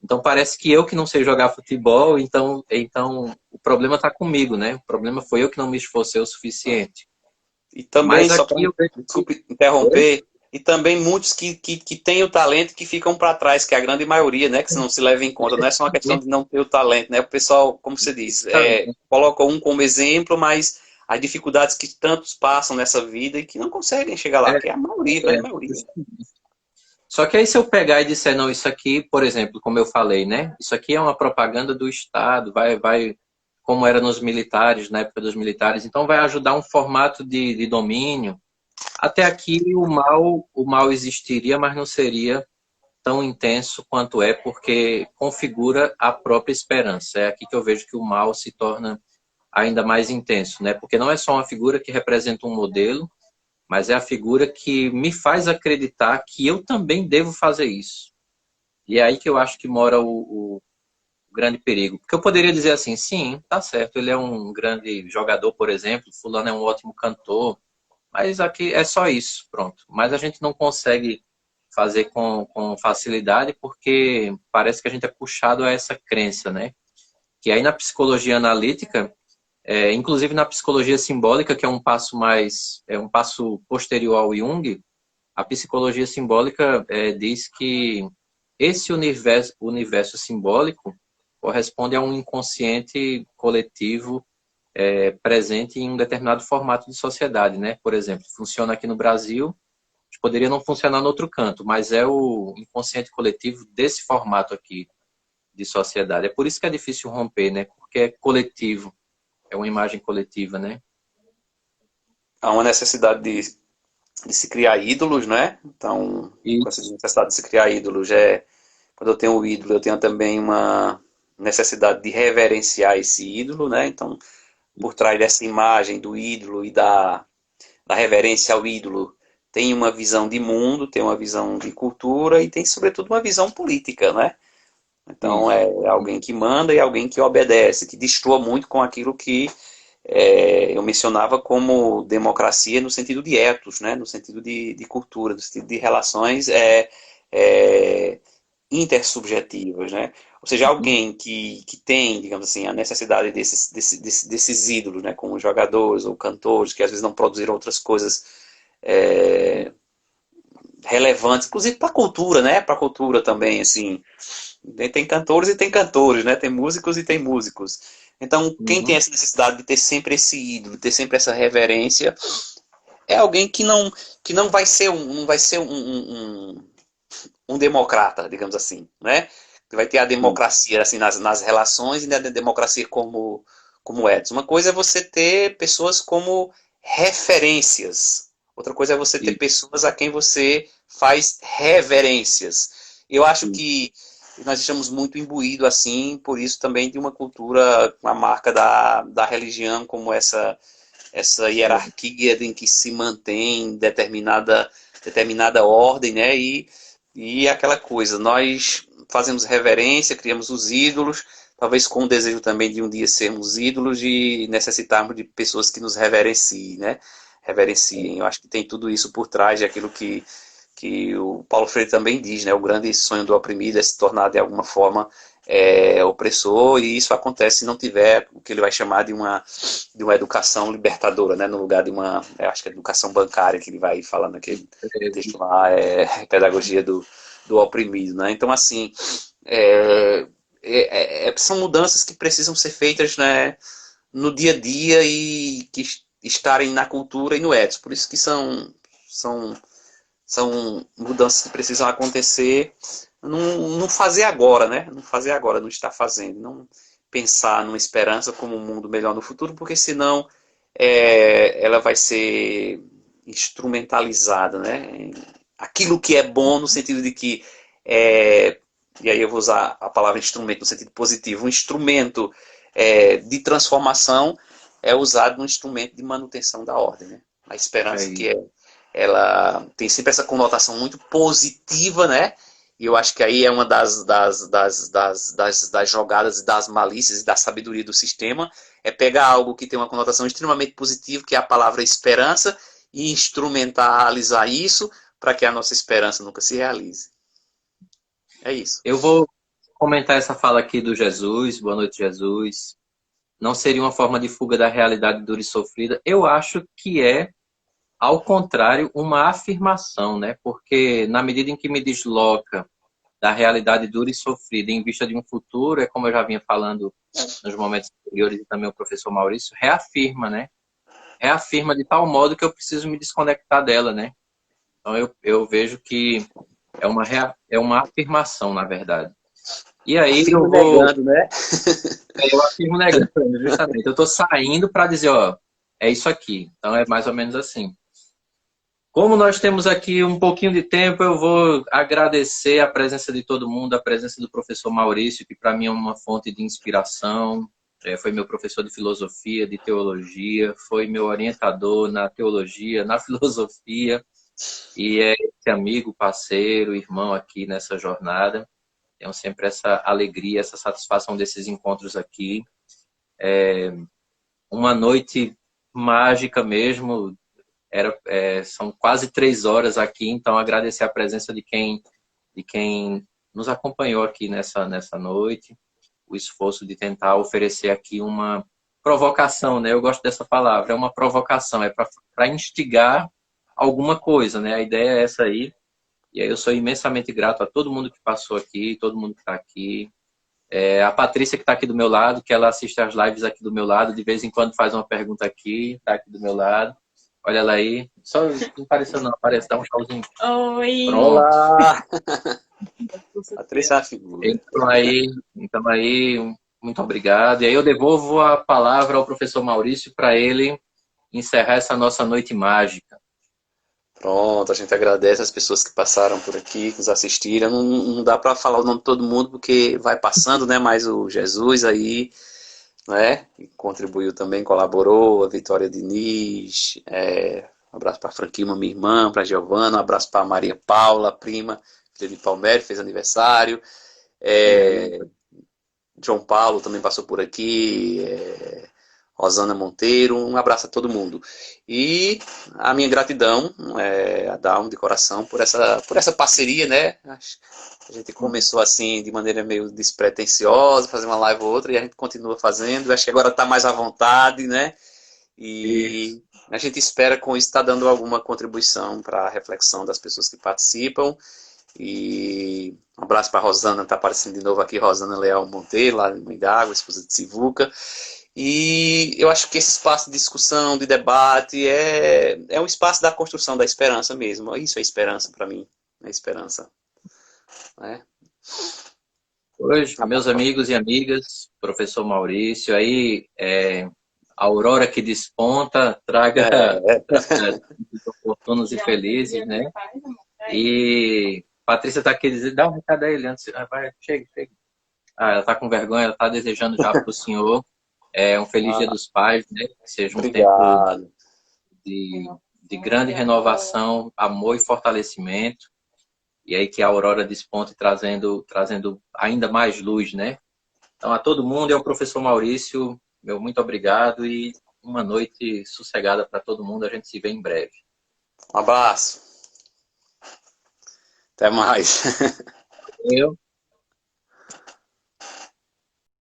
Então parece que eu que não sei jogar futebol, então o problema está comigo, né? O problema foi eu que não me esforcei o suficiente. E também, só para interromper, e também muitos que têm o talento que ficam para trás, que é a grande maioria, né? Que não se leva em conta. Não é só uma questão de não ter o talento, né? O pessoal, como você diz, coloca um como exemplo, mas as dificuldades que tantos passam nessa vida e que não conseguem chegar lá, É, que é a maioria, a grande maioria. Só que aí se eu pegar e disser, não, isso aqui, por exemplo, como eu falei, né? Isso aqui é uma propaganda do Estado, como era nos militares, na época dos militares, então vai ajudar um formato de domínio. Até aqui o mal existiria, mas não seria tão intenso quanto é, porque configura a própria esperança. É aqui que eu vejo que o mal se torna ainda mais intenso, né? Porque não é só uma figura que representa um modelo, mas é a figura que me faz acreditar que eu também devo fazer isso. E é aí que eu acho que mora o grande perigo. Porque eu poderia dizer assim, sim, tá certo, ele é um grande jogador, por exemplo, fulano é um ótimo cantor, mas aqui é só isso, pronto. Mas a gente não consegue fazer com facilidade porque parece que a gente é puxado a essa crença, né? Que aí na psicologia analítica, inclusive na psicologia simbólica, que é um passo posterior ao Jung, a psicologia simbólica diz que esse universo simbólico corresponde a um inconsciente coletivo presente em um determinado formato de sociedade, né? Por exemplo, funciona aqui no Brasil, poderia não funcionar no outro canto, mas é o inconsciente coletivo desse formato aqui de sociedade. É por isso que é difícil romper, né? Porque é coletivo, é uma imagem coletiva, né? Há uma necessidade de se criar ídolos, né? Então, com essa Isso. necessidade de se criar ídolos, quando eu tenho o ídolo, eu tenho também uma necessidade de reverenciar esse ídolo, né? Então, por trás dessa imagem do ídolo e da reverência ao ídolo, tem uma visão de mundo, tem uma visão de cultura e tem, sobretudo, uma visão política, né? Então, Isso. é alguém que manda e alguém que obedece, que destoa muito com aquilo que eu mencionava como democracia no sentido de ethos, né? No sentido de cultura, no sentido de relações é, intersubjetivas, né? Ou seja, Uhum. alguém que tem, digamos assim, a necessidade desses ídolos, né? Como jogadores ou cantores, que às vezes não produziram outras coisas é, relevantes, inclusive para a cultura, né? Para a cultura também, assim. Tem cantores e tem cantores, né? Tem músicos e tem músicos. Então, quem tem Uhum. essa necessidade de ter sempre esse ídolo, de ter sempre essa reverência, é alguém que não vai ser não vai ser um democrata, digamos assim, né? Que vai ter a Sim. democracia assim nas relações e na democracia como ethos. Uma coisa é você ter pessoas como referências. Outra coisa é você ter Isso. pessoas a quem você faz reverências. Eu acho Isso. que nós estamos muito imbuídos assim, por isso também de uma cultura, uma marca da religião como essa hierarquia em que se mantém determinada ordem, né? E aquela coisa, nós fazemos reverência, criamos os ídolos, talvez com o desejo também de um dia sermos ídolos e necessitarmos de pessoas que nos reverenciem, né? Reverenciem. Eu acho que tem tudo isso por trás de aquilo que o Paulo Freire também diz, né? O grande sonho do oprimido é se tornar de alguma forma opressor, e isso acontece se não tiver o que ele vai chamar de uma educação libertadora, né? No lugar de uma, eu acho que é educação bancária que ele vai falar naquele texto lá, pedagogia do oprimido, né? Então, assim, são mudanças que precisam ser feitas, né, no dia a dia e que estarem na cultura e no ethos. Por isso que são são mudanças que precisam acontecer, não fazer agora, né? Não fazer agora, não estar fazendo. Não pensar numa esperança como um mundo melhor no futuro, porque senão ela vai ser instrumentalizada, né? Aquilo que é bom no sentido de que e aí eu vou usar a palavra instrumento no sentido positivo, um instrumento de transformação é usado no instrumento de manutenção da ordem, né? A É esperança que isso. ela tem sempre essa conotação muito positiva, né? E eu acho que aí é uma das jogadas das malícias e da sabedoria do sistema, é pegar algo que tem uma conotação extremamente positiva, que é a palavra esperança, e instrumentalizar isso para que a nossa esperança nunca se realize. É isso. Eu vou comentar essa fala aqui do Jesus. Boa noite, Jesus. Não seria uma forma de fuga da realidade dura e sofrida? Eu acho que é, ao contrário, uma afirmação, né? Porque na medida em que me desloca da realidade dura e sofrida em vista de um futuro, é como eu já vinha falando nos momentos anteriores e também o professor Maurício, reafirma, né? reafirma de tal modo que eu preciso me desconectar dela, né? Então eu vejo que é uma afirmação, na verdade. E aí Afirma eu vou, negando, né? eu afirmo negando, justamente. Eu estou saindo para dizer, ó, é isso aqui. Então é mais ou menos assim. Como nós temos aqui um pouquinho de tempo, eu vou agradecer a presença de todo mundo, a presença do professor Maurício, que para mim é uma fonte de inspiração. Foi meu professor de filosofia, de teologia, foi meu orientador na teologia, na filosofia, e é esse amigo, parceiro, irmão aqui nessa jornada. Tenho sempre essa alegria, essa satisfação desses encontros aqui. Uma noite mágica mesmo, são quase 3 horas aqui, então agradecer a presença de quem nos acompanhou aqui nessa noite, o esforço de tentar oferecer aqui uma provocação, né? Eu gosto dessa palavra, é uma provocação, é para instigar alguma coisa, né? A ideia é essa aí, e aí eu sou imensamente grato a todo mundo que passou aqui, todo mundo que está aqui. A Patrícia que está aqui do meu lado, que ela assiste as lives aqui do meu lado, de vez em quando faz uma pergunta aqui, está aqui do meu lado. Olha ela aí. Só não apareceu não, aparece, dá um tchauzinho. Oi! Pronto. Olá! Patrícia é uma figura. Então aí, muito obrigado. E aí eu devolvo a palavra ao professor Maurício para ele encerrar essa nossa noite mágica. Pronto, a gente agradece as pessoas que passaram por aqui, que nos assistiram. Não dá para falar o nome de todo mundo porque vai passando, né? Mas o Jesus aí, né? Que contribuiu também, colaborou, a Vitória Diniz, um abraço para a Franquilma, minha irmã, para a Giovana, um abraço para a Maria Paula, prima, filha de Palmeiras, fez aniversário. João Paulo também passou por aqui, Rosana Monteiro, um abraço a todo mundo. E a minha gratidão a Dalmo de coração por essa parceria, né? A gente começou assim de maneira meio despretensiosa, fazer uma live ou outra, e a gente continua fazendo. Acho que agora está mais à vontade, né? E a gente espera com isso estar dando alguma contribuição para a reflexão das pessoas que participam. E um abraço para a Rosana, está aparecendo de novo aqui, Rosana Leal Monteiro, lá em Mãe d'Água, esposa de Sivuca. E eu acho que esse espaço de discussão, de debate, é um espaço da construção da esperança mesmo. Isso é esperança para mim, é esperança. Né? Hoje, meus amigos e amigas, professor Maurício, aí a aurora que desponta, traga oportunos e felizes, né? E Patrícia está aqui dizendo, dá um recado a ele antes. Vai, chega. Ela está com vergonha, ela está desejando já para o senhor um feliz Dia dos Pais, né? Que seja um Obrigado. tempo de grande renovação, amor e fortalecimento. E aí que a aurora desponte trazendo ainda mais luz, né? Então, a todo mundo e ao professor Maurício, meu muito obrigado e uma noite sossegada para todo mundo. A gente se vê em breve. Um abraço. Até mais. Eu